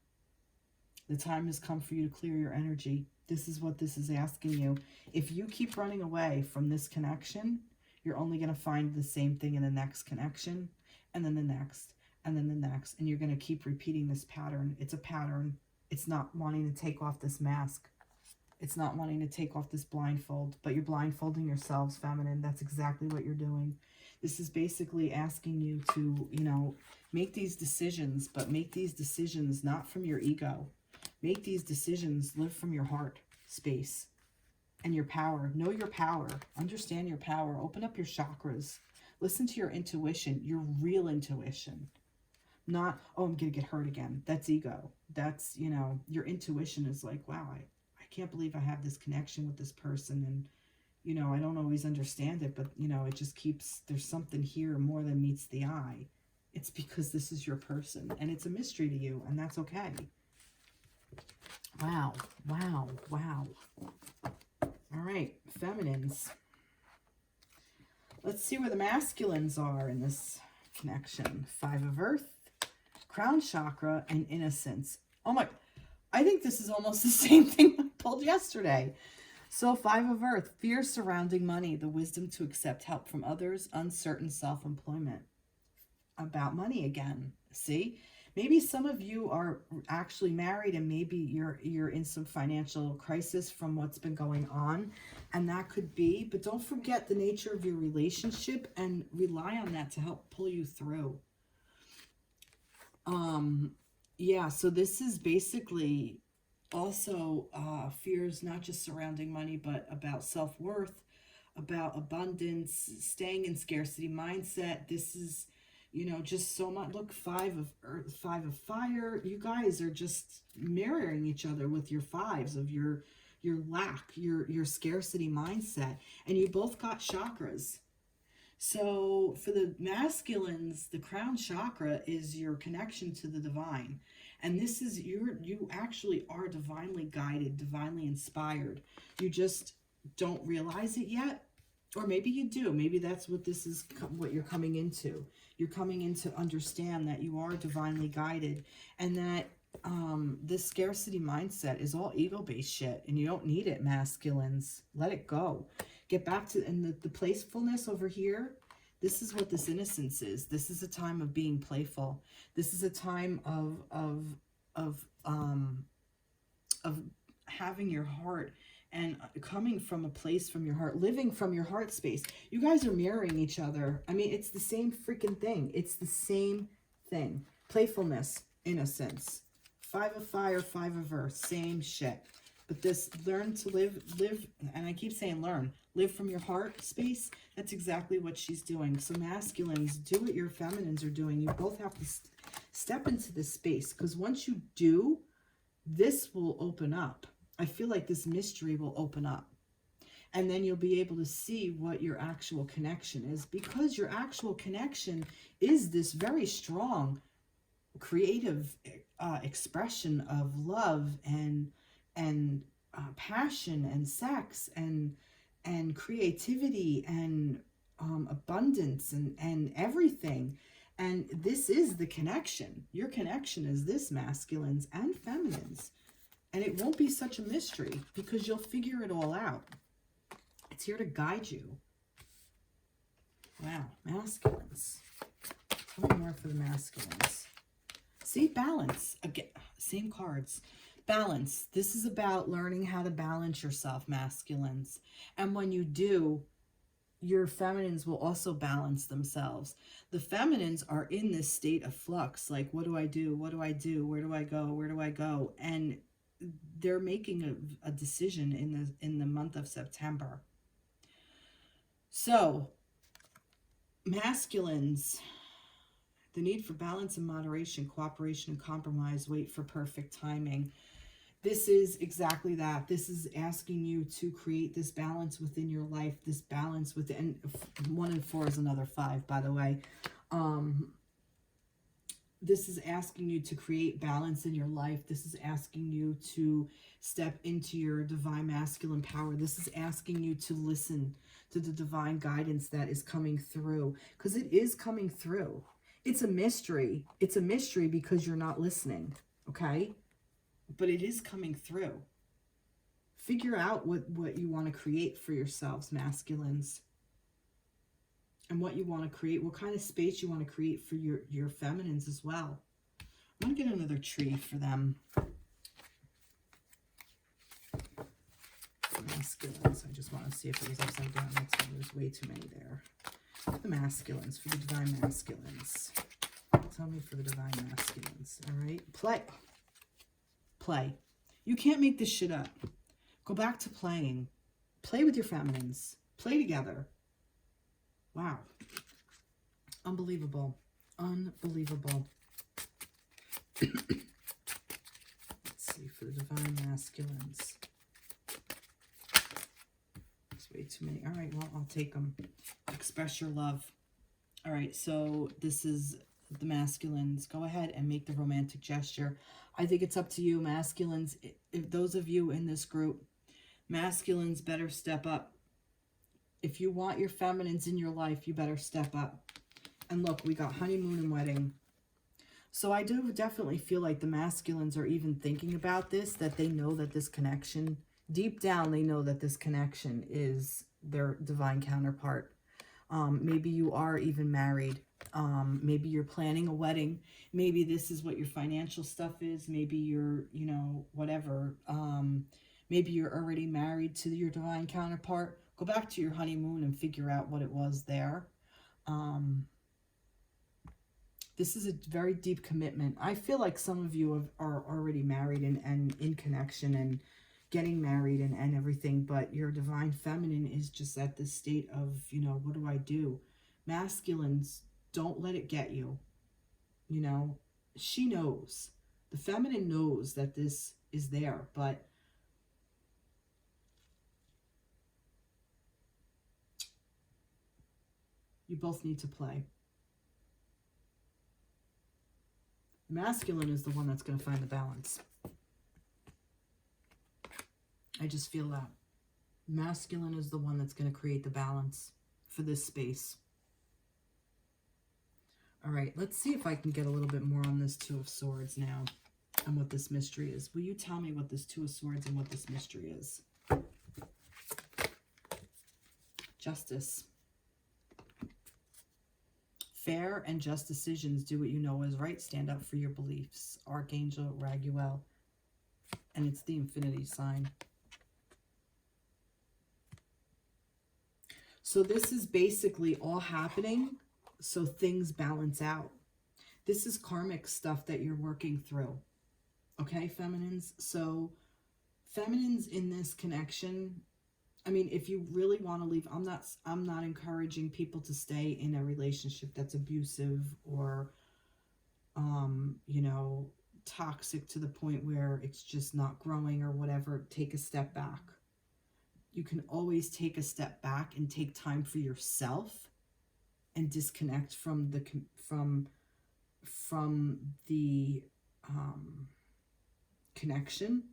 A: The time has come for you to clear your energy. This is what this is asking you. If you keep running away from this connection, you're only going to find the same thing in the next connection, and then the next, and then the next. And you're going to keep repeating this pattern. It's a pattern. It's not wanting to take off this mask. It's not wanting to take off this blindfold, but you're blindfolding yourselves, feminine. That's exactly what you're doing. This is basically asking you to, you know, make these decisions, but make these decisions not from your ego. Make these decisions, live from your heart space and your power. Know your power. Understand your power. Open up your chakras. Listen to your intuition, your real intuition. Not, oh, I'm going to get hurt again. That's ego. That's, you know, your intuition is like, wow, I can't believe I have this connection with this person. And, you know, I don't always understand it, but, you know, it just keeps, there's something here more than meets the eye. It's because this is your person and it's a mystery to you, and that's okay. Wow, wow, wow. All right, feminines. Let's see where the masculines are in this connection. 5 of Earth, crown chakra, and innocence. Oh my, I think this is almost the same thing I pulled yesterday. So 5 of Earth, fear surrounding money, the wisdom to accept help from others, uncertain self-employment. About money again. See? Maybe some of you are actually married and maybe you're in some financial crisis from what's been going on, and that could be, but don't forget the nature of your relationship and rely on that to help pull you through. Yeah, so this is basically also fears not just surrounding money, but about self-worth, about abundance, staying in scarcity mindset. This is, you know, just so much. Look, 5 of Earth, 5 of Fire. You guys are just mirroring each other with your 5s of your lack, your scarcity mindset, and you both got chakras. So for the masculines, the crown chakra is your connection to the divine. And this is you actually are divinely guided, divinely inspired. You just don't realize it yet. Or maybe you do. Maybe that's what this is, what you're coming into. You're coming in to understand that you are divinely guided, and that this scarcity mindset is all ego-based shit, and you don't need it, masculines. Let it go. Get back to, and the playfulness over here, this is what this innocence is. This is a time of being playful. This is a time of having your heart and coming from a place from your heart, living from your heart space. You guys are mirroring each other. I mean, it's the same freaking thing. It's the same thing. Playfulness, innocence. 5 of Fire, 5 of Earth, same shit. But this, learn to live, and I keep saying learn, live from your heart space. That's exactly what she's doing. So masculines, do what your feminines are doing. You both have to step into this space, because once you do, this will open up. I feel like this mystery will open up. And then you'll be able to see what your actual connection is, because your actual connection is this very strong, creative expression of love and passion and sex and creativity and abundance and everything. And this is the connection. Your connection is this, masculines and feminines. And it won't be such a mystery because you'll figure it all out. It's here to guide you. Wow, masculines. Tell me more for the masculines. See, balance. Again, same cards. Balance. This is about learning how to balance yourself, masculines. And when you do, your feminines will also balance themselves. The feminines are in this state of flux. Like, what do I do? What do I do? Where do I go? Where do I go? And they're making a decision in the month of September. So, masculines, the need for balance and moderation, cooperation and compromise, wait for perfect timing. This is exactly that. This is asking you to create this balance within your life, this balance within. 1 and 4 is another 5, by the way. This is asking you to create balance in your life. This is asking you to step into your divine masculine power. This is asking you to listen to the divine guidance that is coming through, because it is coming through. It's a mystery. It's a mystery because you're not listening, okay? But it is coming through. Figure out what you want to create for yourselves, masculines. And what you want to create, what kind of space you want to create for your feminines as well. I'm going to get another tree for them. The masculines. I just want to see if it was upside down. There's way too many there. The masculines, for the divine masculines. Tell me for the divine masculines. All right. Play. You can't make this shit up. Go back to playing. Play with your feminines. Play together. Wow. Unbelievable. Unbelievable. Let's see, for the divine masculines. There's way too many. All right, well, I'll take them. Express your love. All right, so this is the masculines. Go ahead and make the romantic gesture. I think it's up to you, masculines. If those of you in this group, masculines, better step up. If you want your feminines in your life, you better step up. And look, we got honeymoon and wedding. So I do definitely feel like the masculines are even thinking about this, that they know that this connection, deep down, they know that this connection is their divine counterpart. Maybe you are even married. Maybe you're planning a wedding. Maybe this is what your financial stuff is. Maybe you're, you know, whatever. Maybe you're already married to your divine counterpart. Go back to your honeymoon and figure out what it was there. This is a very deep commitment. I feel like some of you are already married and in connection and getting married and everything, but your divine feminine is just at this state of, you know, what do I do? Masculines, don't let it get you. You know, she knows. The feminine knows that this is there, but you both need to play. The masculine is the one that's going to find the balance. I just feel that. Masculine is the one that's going to create the balance for this space. All right, let's see if I can get a little bit more on this Two of Swords now and what this mystery is. Will you tell me what this Two of Swords and what this mystery is? Justice. Fair and just decisions. Do what you know is right. Stand up for your beliefs. Archangel Raguel. And it's the infinity sign. So this is basically all happening so things balance out. This is karmic stuff that you're working through. Okay, feminines? So feminines in this connection, I mean, if you really want to leave, I'm not encouraging people to stay in a relationship that's abusive or, you know, toxic to the point where it's just not growing or whatever. Take a step back. You can always take a step back and take time for yourself and disconnect from the connection.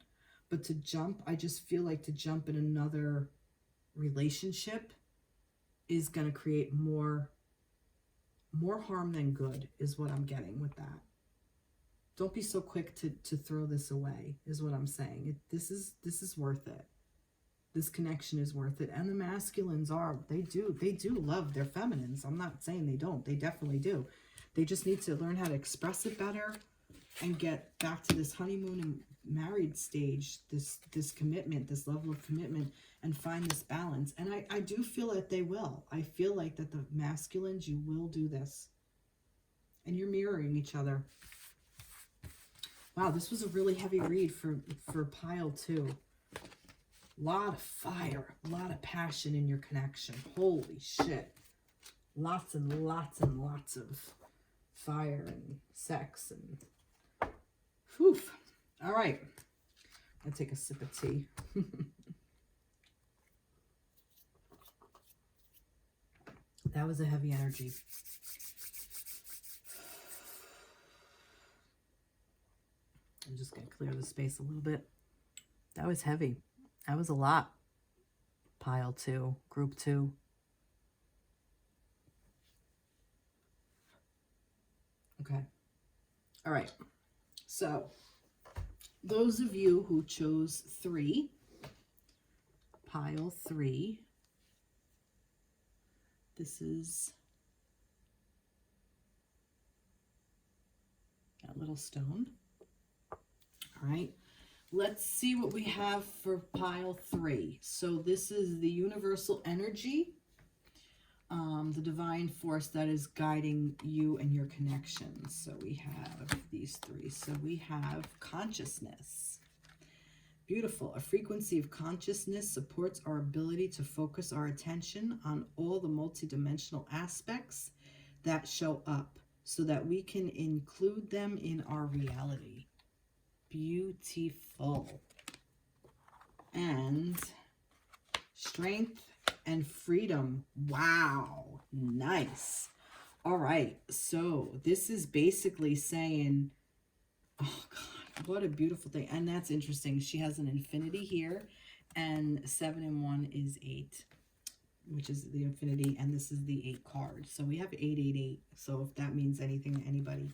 A: But to jump, I just feel like to jump in another relationship is going to create more harm than good, is what I'm getting with that. Don't be so quick to throw this away, is what I'm saying. This is worth it. This connection is worth it. And the masculines they do love their feminines. I'm not saying they don't. They definitely do. They just need to learn how to express it better and get back to this honeymoon and married stage, this commitment, this level of commitment, and find this balance. And I do feel that they will. I feel like that the masculines, you will do this. And you're mirroring each other. Wow, this was a really heavy read for pile 2. Lot of fire, a lot of passion in your connection. Holy shit. Lots and lots and lots of fire and sex and whew. All right. I'll take a sip of tea. That was a heavy energy. I'm just going to clear the space a little bit. That was heavy. That was a lot. Pile 2, group 2. Okay. All right. So, those of you who chose 3, pile 3, this is that little stone. All right. Let's see what we have for pile 3. So this is the universal energy, the divine force that is guiding you and your connections. So we have these 3. So we have consciousness. Beautiful. A frequency of consciousness supports our ability to focus our attention on all the multidimensional aspects that show up so that we can include them in our reality. Beautiful. And strength and freedom. Wow. Nice. All right. So this is basically saying, oh God, what a beautiful thing. And that's interesting. She has an infinity here, and 7 and 1 is 8, which is the infinity. And this is the 8 card. So we have 888. So if that means anything to anybody.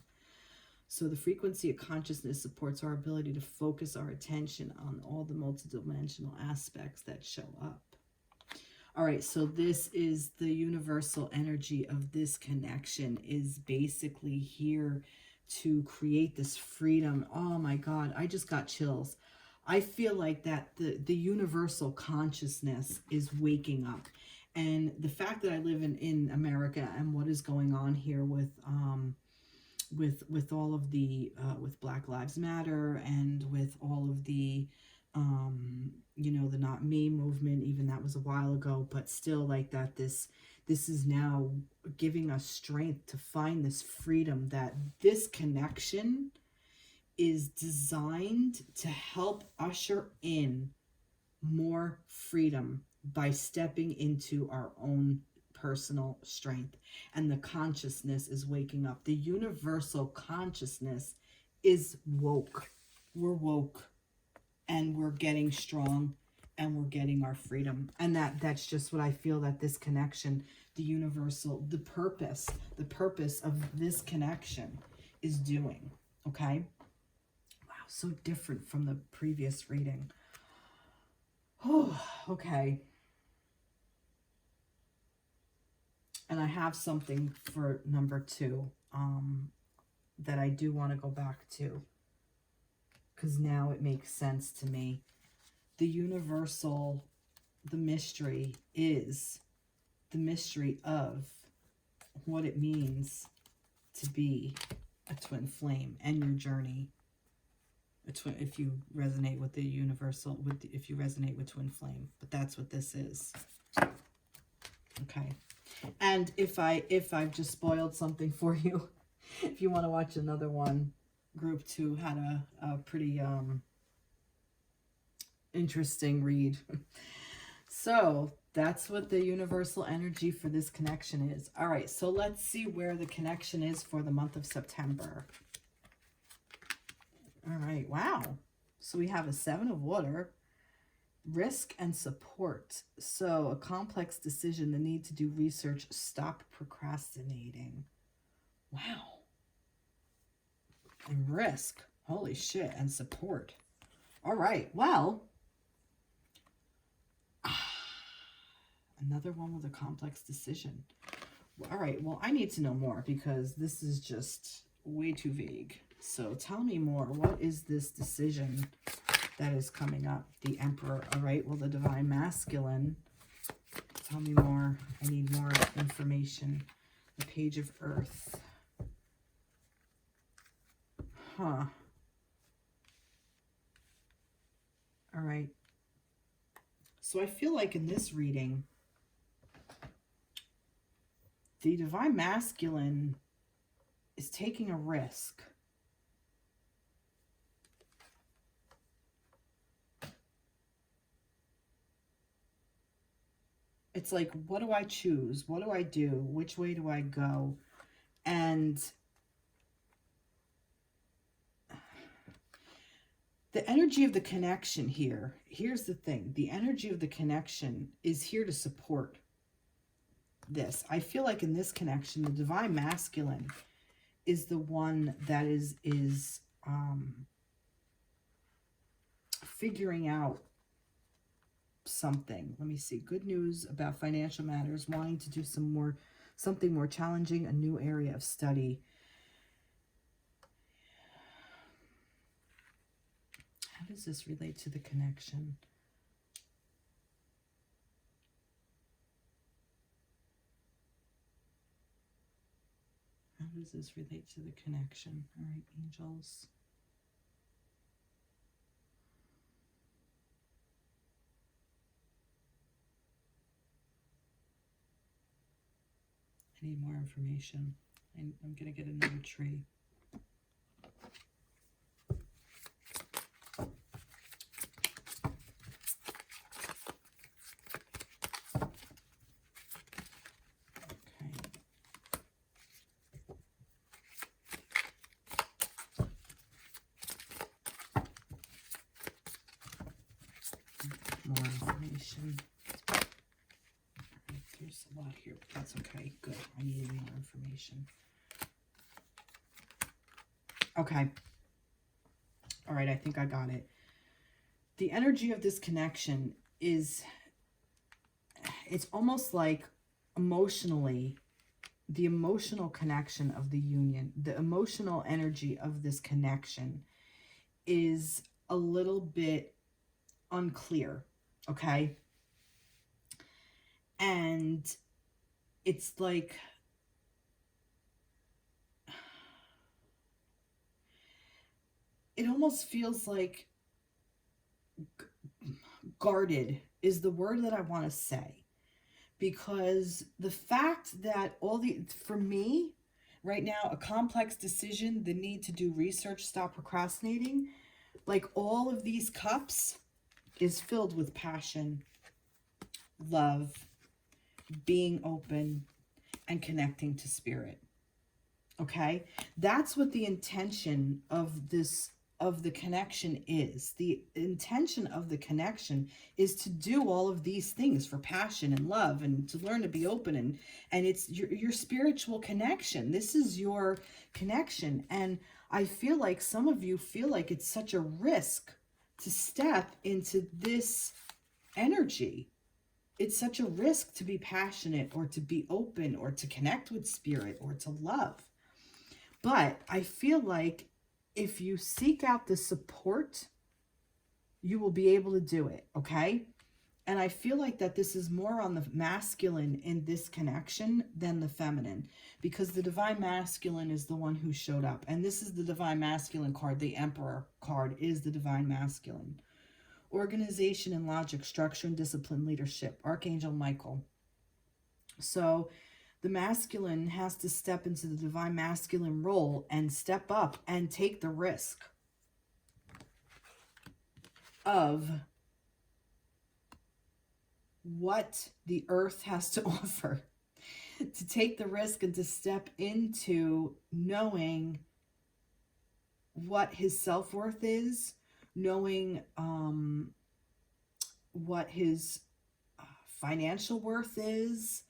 A: So the frequency of consciousness supports our ability to focus our attention on all the multidimensional aspects that show up. All right, so this is the universal energy of this connection, is basically here to create this freedom. Oh my God, I just got chills. I feel like that the universal consciousness is waking up. And the fact that I live in America and what is going on here with all of the with Black Lives Matter and with all of the you know, the Not Me movement, even that was a while ago, but still like that this is now giving us strength to find this freedom, that this connection is designed to help usher in more freedom by stepping into our own personal strength. And the consciousness is waking up. The universal consciousness is woke. We're woke, and we're getting strong, and we're getting our freedom. And that's just what I feel that this connection, the universal, the purpose of this connection is doing. Okay. Wow. So different from the previous reading. Oh, okay. And I have something for number 2 that I do want to go back to, because now it makes sense to me. The universal, the mystery is the mystery of what it means to be a twin flame and your journey. If you resonate with the universal, if you resonate with twin flame, but that's what this is. Okay. And if I've just spoiled something for you, if you want to watch another one, group 2 had a pretty interesting read. So that's what the universal energy for this connection is. All right, so let's see where the connection is for the month of September. All right, wow. So we have a 7 of water, risk and support. So a complex decision, the need to do research, stop procrastinating. Wow. And risk. Holy shit. And support. All right. Well, another one with a complex decision. All right. Well, I need to know more because this is just way too vague. So tell me more. What is this decision that is coming up? The Emperor. All right. Well, the Divine Masculine. Tell me more. I need more information. The Page of Earth. Huh. All right. So I feel like in this reading, the Divine Masculine is taking a risk. It's like, what do I choose? What do I do? Which way do I go? And the energy of the connection here, here's the thing. The energy of the connection is here to support this. I feel like in this connection, the Divine Masculine is the one that is figuring out something. Let me see. Good news about financial matters, wanting to do something more challenging, a new area of study. How does this relate to the connection? How does this relate to the connection? All right, angels. I need more information. I'm going to get another tree. More information. There's a lot here, but that's okay. Good. I needed more information. Okay. All right, I think I got it. The energy of this connection is, it's almost like emotionally, the emotional connection of the union, the emotional energy of this connection is a little bit unclear. Okay. And it's like, it almost feels like guarded is the word that I want to say, because the fact that for me right now, a complex decision, the need to do research, stop procrastinating, like all of these cups is filled with passion, love, being open, and connecting to spirit. Okay? That's what the intention of the connection is. The intention of the connection is to do all of these things for passion and love, and to learn to be open, and it's your spiritual connection. This is your connection. And I feel like some of you feel like it's such a risk to step into this energy. It's such a risk to be passionate, or to be open, or to connect with spirit, or to love. But I feel like if you seek out the support, you will be able to do it, okay? And I feel like that this is more on the masculine in this connection than the feminine, because the Divine Masculine is the one who showed up. And this is the Divine Masculine card. The Emperor card is the Divine Masculine. Organization and logic, structure and discipline, leadership, Archangel Michael. So the masculine has to step into the Divine Masculine role and step up and take the risk of what the earth has to offer, to take the risk and to step into knowing what his self-worth is, knowing what his financial worth is,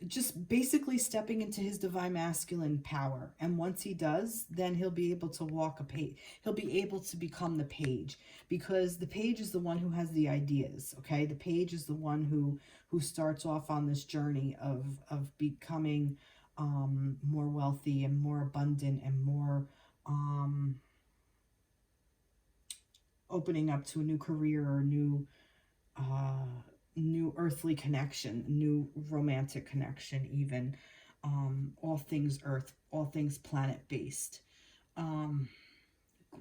A: just basically stepping into his divine masculine power. And once he does, then he'll be able to walk a page. He'll be able to become the page, because the page is the one who has the ideas. Okay, the page is the one who starts off on this journey of becoming more wealthy and more abundant and more opening up to a new career or new earthly connection, new romantic connection, even all things earth, all things planet based,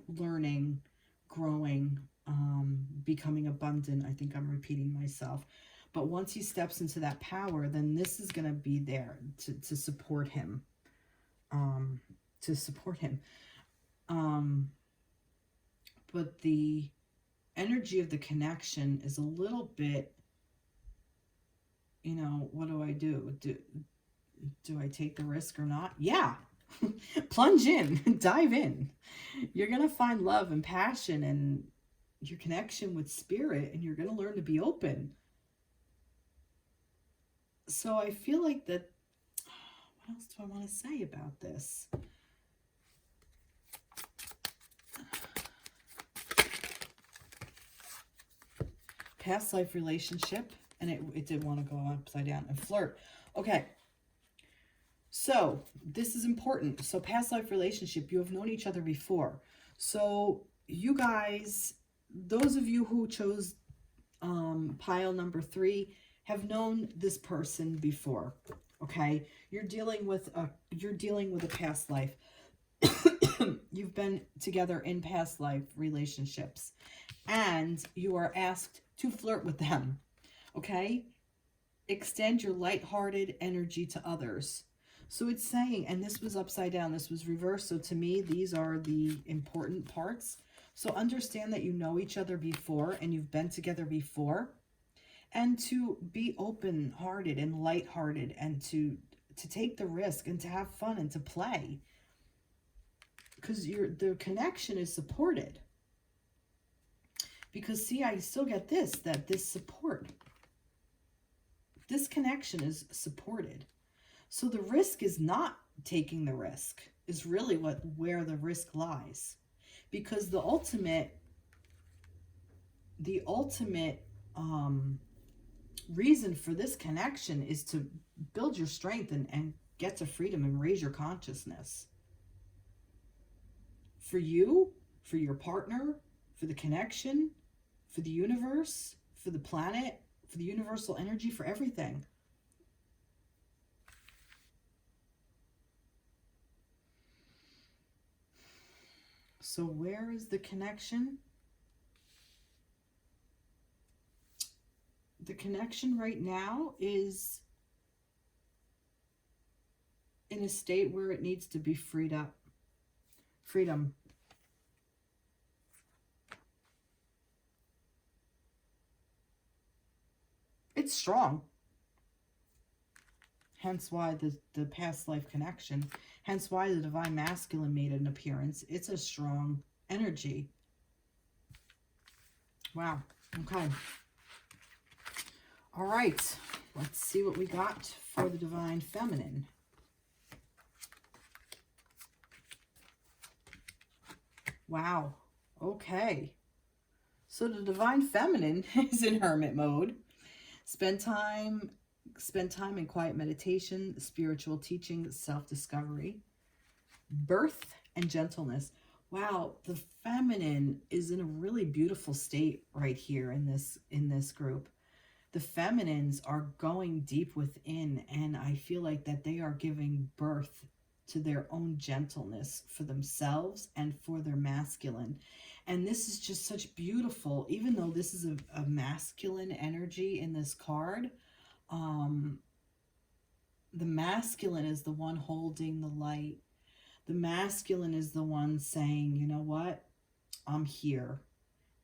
A: learning, growing, becoming abundant. I think I'm repeating myself, but once he steps into that power, then this is going to be there to support him, to support him. But the energy of the connection is a little bit, you know, what do I do? Do I take the risk or not? Yeah. Plunge in, dive in. You're going to find love and passion and your connection with spirit, and you're going to learn to be open. So I feel like that, what else do I want to say about this? Past life relationship, and it did want to go upside down, and flirt. Okay. So this is important. So past life relationship, you have known each other before. So you guys, those of you who chose pile number 3, have known this person before. Okay, you're dealing with a past life. You've been together in past life relationships, and you are asked to flirt with them. Okay, extend your lighthearted energy to others. So it's saying, and this was upside down, this was reversed. So to me, these are the important parts. So understand that you know each other before and you've been together before, and to be open-hearted and lighthearted, and to take the risk and to have fun and to play, because the connection is supported. Because see, I still get this support. This connection is supported. So the risk is not taking the risk, is really where the risk lies. Because the ultimate reason for this connection is to build your strength and get to freedom and raise your consciousness. For you, for your partner, for the connection, for the universe, for the planet, for the universal energy, for everything. So where is the connection? The connection right now is in a state where it needs to be freed up. Freedom. It's strong. Hence why the past life connection. Hence why the divine masculine made an appearance. It's a strong energy. Wow. Okay. All right. Let's see what we got for the divine feminine. Wow. Okay. So the divine feminine is in hermit mode. Spend time in quiet meditation, spiritual teaching, self-discovery, birth, and gentleness. Wow, the feminine is in a really beautiful state right here in this group. The feminines are going deep within, and I feel like that they are giving birth to their own gentleness for themselves and for their masculine. And this is just such beautiful, even though this is a masculine energy in this card. The masculine is the one holding the light. The masculine is the one saying, you know what? I'm here,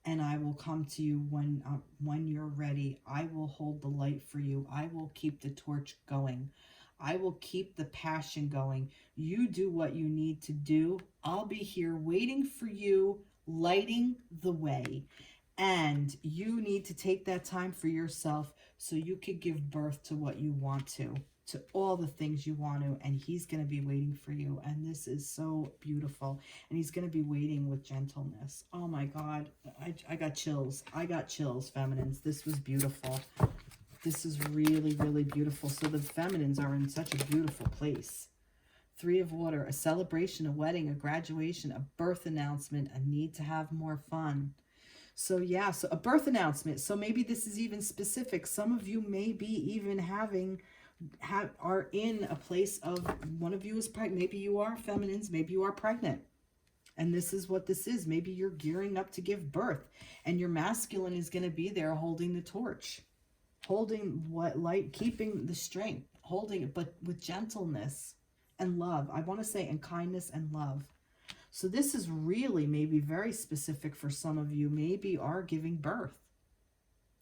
A: and I will come to you when you're ready. I will hold the light for you. I will keep the torch going. I will keep the passion going. You do what you need to do. I'll be here waiting for you, lighting the way. And you need to take that time for yourself so you could give birth to what you want to all the things you want to, and he's going to be waiting for you. And this is so beautiful. And he's going to be waiting with gentleness. Oh my God. I got chills. I got chills, feminines. This was beautiful. This is really, really beautiful. So the feminines are in such a beautiful place. Three of Water, a celebration, a wedding, a graduation, a birth announcement, a need to have more fun. So yeah, so a birth announcement. So maybe this is even specific. Some of you may be even are in a place of, one of you is pregnant. Maybe you are feminines. Maybe you are pregnant. And this is what this is. Maybe you're gearing up to give birth, and your masculine is going to be there holding the torch, holding what light, keeping the strength, holding it, but with gentleness and love. I want to say, and kindness and love. So this is really maybe very specific for some of you. Maybe are giving birth.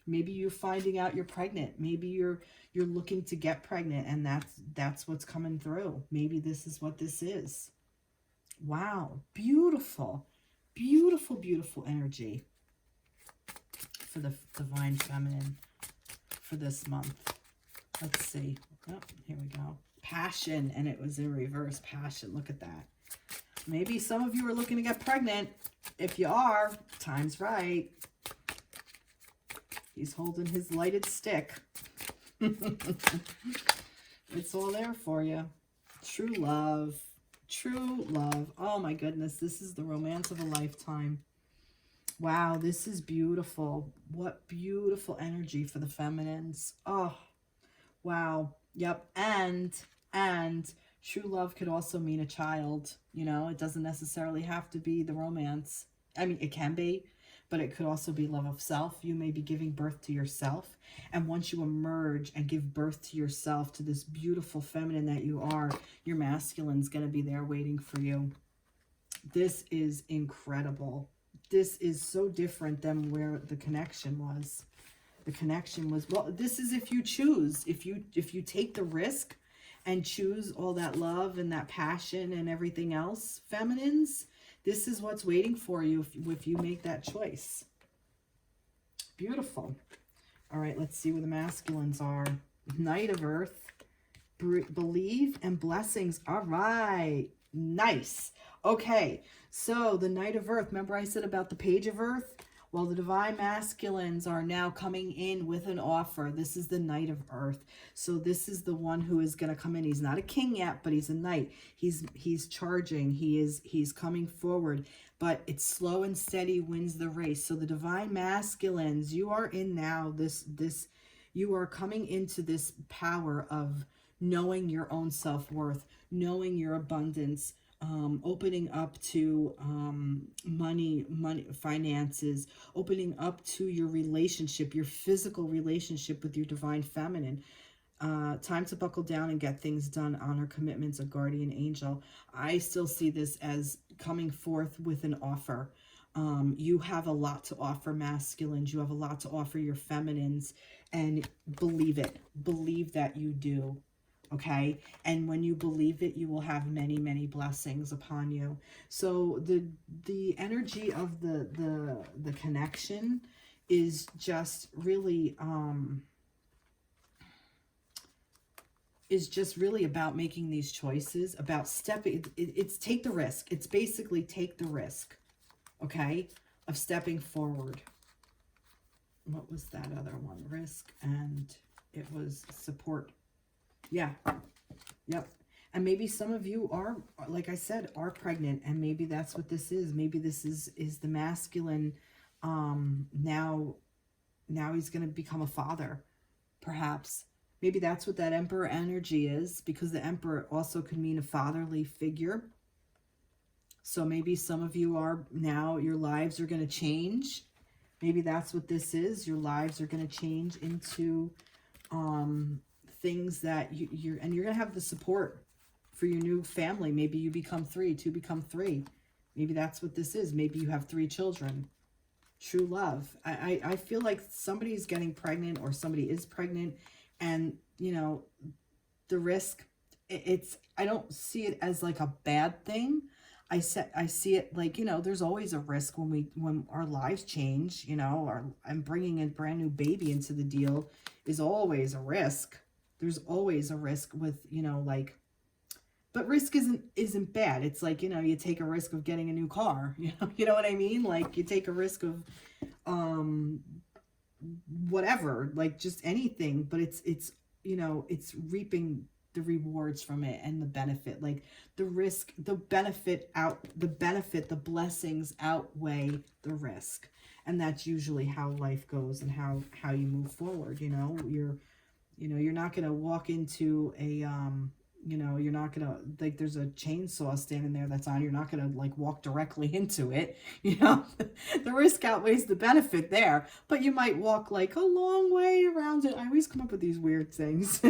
A: Maybe you're finding out you're pregnant. Maybe you're looking to get pregnant, and that's what's coming through. Maybe this is what this is. Wow, beautiful, beautiful, beautiful energy for the Divine Feminine for this month. Let's see. Oh, here we go. Passion, and it was in reverse. Passion. Look at that. Maybe some of you are looking to get pregnant. If you are, time's right. He's holding his lighted stick. It's all there for you. True love. True love. Oh my goodness. This is the romance of a lifetime. Wow, this is beautiful. What beautiful energy for the feminines. Oh, wow. Yep. And true love could also mean a child. You know, it doesn't necessarily have to be the romance. I mean, it can be, but it could also be love of self. You may be giving birth to yourself. And once you emerge and give birth to yourself, to this beautiful feminine that you are, your masculine's going to be there waiting for you. This is incredible. This is so different than where the connection was. The connection was, well, this is if you choose, if you take the risk and choose all that love and that passion and everything else, feminines, this is what's waiting for you if you make that choice. Beautiful. All right, let's see where the masculines are. Knight of Earth, believe and blessings. All right, nice. Okay, so the Knight of Earth, remember I said about the Page of Earth? Well, the Divine Masculines are now coming in with an offer. This is the Knight of Earth. So this is the one who is going to come in. He's not a king yet, but he's a knight. He's charging. He's coming forward. But it's slow and steady wins the race. So the Divine Masculines, you are in now you are coming into this power of knowing your own self-worth, knowing your abundance, opening up to money, finances, opening up to your relationship, your physical relationship with your Divine Feminine. Time to buckle down and get things done. Honor commitments, a guardian angel. I still see this as coming forth with an offer. You have a lot to offer, masculines. You have a lot to offer your feminines, and believe it. Believe that you do. Okay, and when you believe it, you will have many, many blessings upon you. So the energy of the connection is just really about making these choices, about stepping. It's take the risk. It's basically take the risk, okay, of stepping forward. What was that other one? Risk, and it was support. Yeah. Yep. And maybe some of you are, like I said, are pregnant, and maybe that's what this is. Maybe this is the masculine. Now he's going to become a father, perhaps. Maybe that's what that Emperor energy is, because the Emperor also could mean a fatherly figure. So maybe some of you are now, your lives are going to change. Maybe that's what this is. Your lives are going to change into things that you're going to have the support for your new family. Maybe you become three, two become three. Maybe that's what this is. Maybe you have 3 children. True love. I feel like somebody's getting pregnant, or somebody is pregnant, and you know, the risk, I don't see it as like a bad thing. I see it like, you know, there's always a risk when our lives change, you know, and bringing a brand new baby into the deal is always a risk. There's always a risk with, you know, like, but risk isn't bad. It's like, you know, you take a risk of getting a new car, you know what I mean? Like, you take a risk of whatever, like just anything, but it's you know, it's reaping the rewards from it and the benefit. Like the risk, the blessings outweigh the risk. And that's usually how life goes and how you move forward. You know, you're not going to walk into a you know, you're not gonna, like, there's a chainsaw standing there that's on, you're not gonna like walk directly into it, you know. The risk outweighs the benefit there, but you might walk like a long way around it. I always come up with these weird things.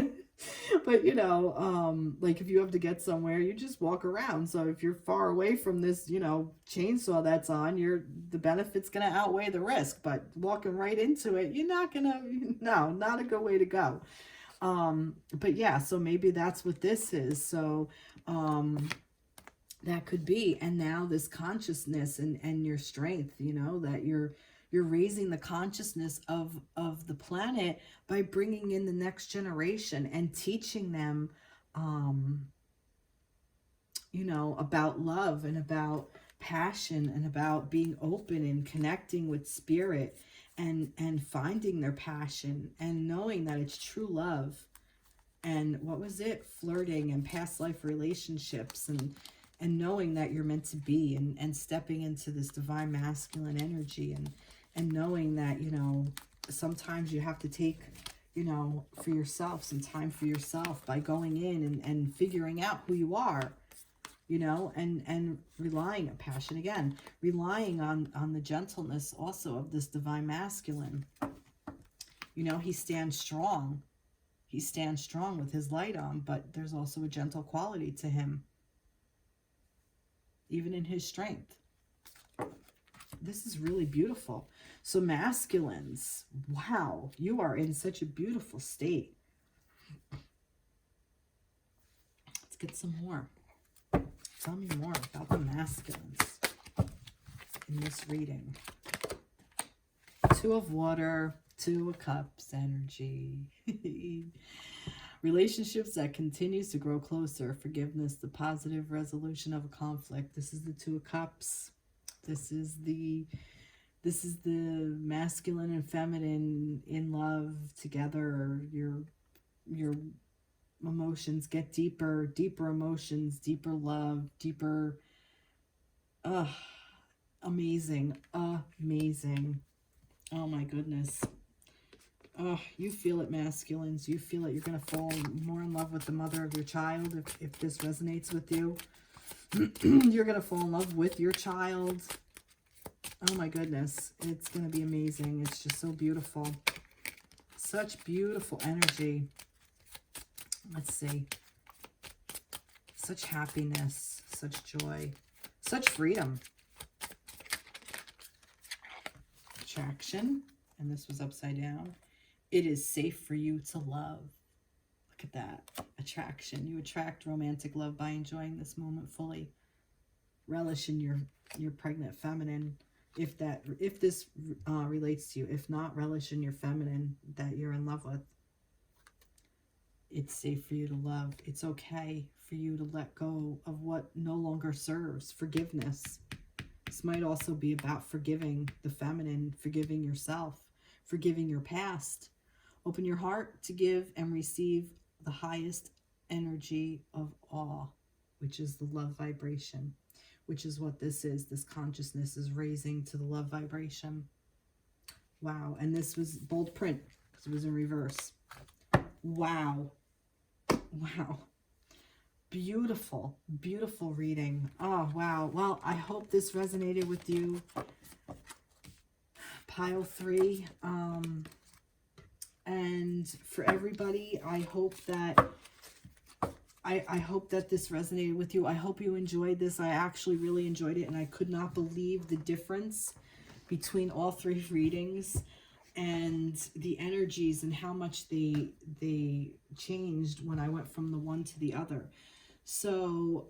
A: But you know, like if you have to get somewhere, you just walk around. So if you're far away from this, you know, chainsaw that's on, the benefit's gonna outweigh the risk. But walking right into it, you're not gonna, no, not a good way to go. But yeah, so maybe that's what this is. So, that could be. And now this consciousness and your strength, you know, that you're raising the consciousness of the planet by bringing in the next generation and teaching them, you know, about love and about passion and about being open and connecting with spirit and finding their passion and knowing that it's true love. And what was it? Flirting and past life relationships and knowing that you're meant to be and stepping into this divine masculine energy and knowing that, you know, sometimes you have to take, you know, for yourself, some time for yourself by going in and figuring out who you are, you know, and relying on passion again, relying on the gentleness also of this divine masculine. You know, he stands strong. He stands strong with his light on, but there's also a gentle quality to him, even in his strength. This is really beautiful. So masculines, wow, you are in such a beautiful state. Let's get some more. Tell me more about the masculines in this reading. Two of Water, Two of Cups energy. Relationships that continues to grow closer. Forgiveness, the positive resolution of a conflict. This is the Two of Cups. This is the masculine and feminine in love together. Your emotions get deeper emotions, deeper love, deeper, amazing. Oh my goodness. Oh, you feel it, masculines. You feel it. You're going to fall more in love with the mother of your child if this resonates with you. You're going to fall in love with your child. Oh my goodness. It's going to be amazing. It's just so beautiful. Such beautiful energy. Let's see. Such happiness, such joy, such freedom. Attraction. And this was upside down. It is safe for you to love. Look at that. Attraction. You attract romantic love by enjoying this moment fully. Relish in your pregnant feminine. If this relates to you. If not, relish in your feminine that you're in love with. It's safe for you to love. It's okay for you to let go of what no longer serves. Forgiveness. This might also be about forgiving the feminine, forgiving yourself, forgiving your past. Open your heart to give and receive the highest energy of awe, which is the love vibration, which is what this is. This consciousness is raising to the love vibration. Wow. And this was bold print because it was in reverse. Wow. Wow. Beautiful, beautiful reading. Oh, wow. Well, I hope this resonated with you. Pile 3. And for everybody, I hope that this resonated with you. I hope you enjoyed this. I actually really enjoyed it, and I could not believe the difference between all 3 readings and the energies and how much they changed when I went from the one to the other. So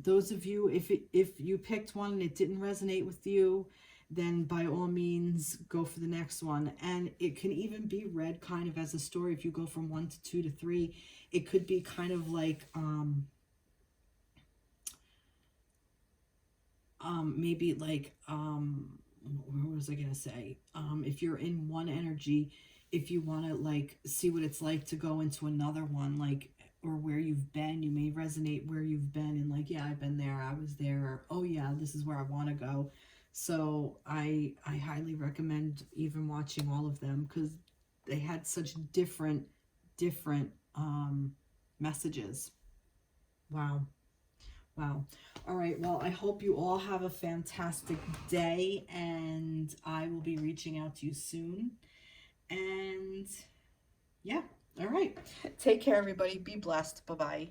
A: those of you, if you picked one and it didn't resonate with you, then by all means go for the next one. And it can even be read kind of as a story. If you go from 1 to 2 to 3, it could be kind of like maybe like what was I gonna say? If you're in one energy, if you want to like see what it's like to go into another one, like, or where you've been, you may resonate where you've been and like, yeah, I've been there, I was there, or, oh yeah, this is where I want to go. So I highly recommend even watching all of them, because they had such different messages. Wow. Wow. All right. Well, I hope you all have a fantastic day, and I will be reaching out to you soon. And yeah. All right. Take care, everybody. Be blessed. Bye-bye.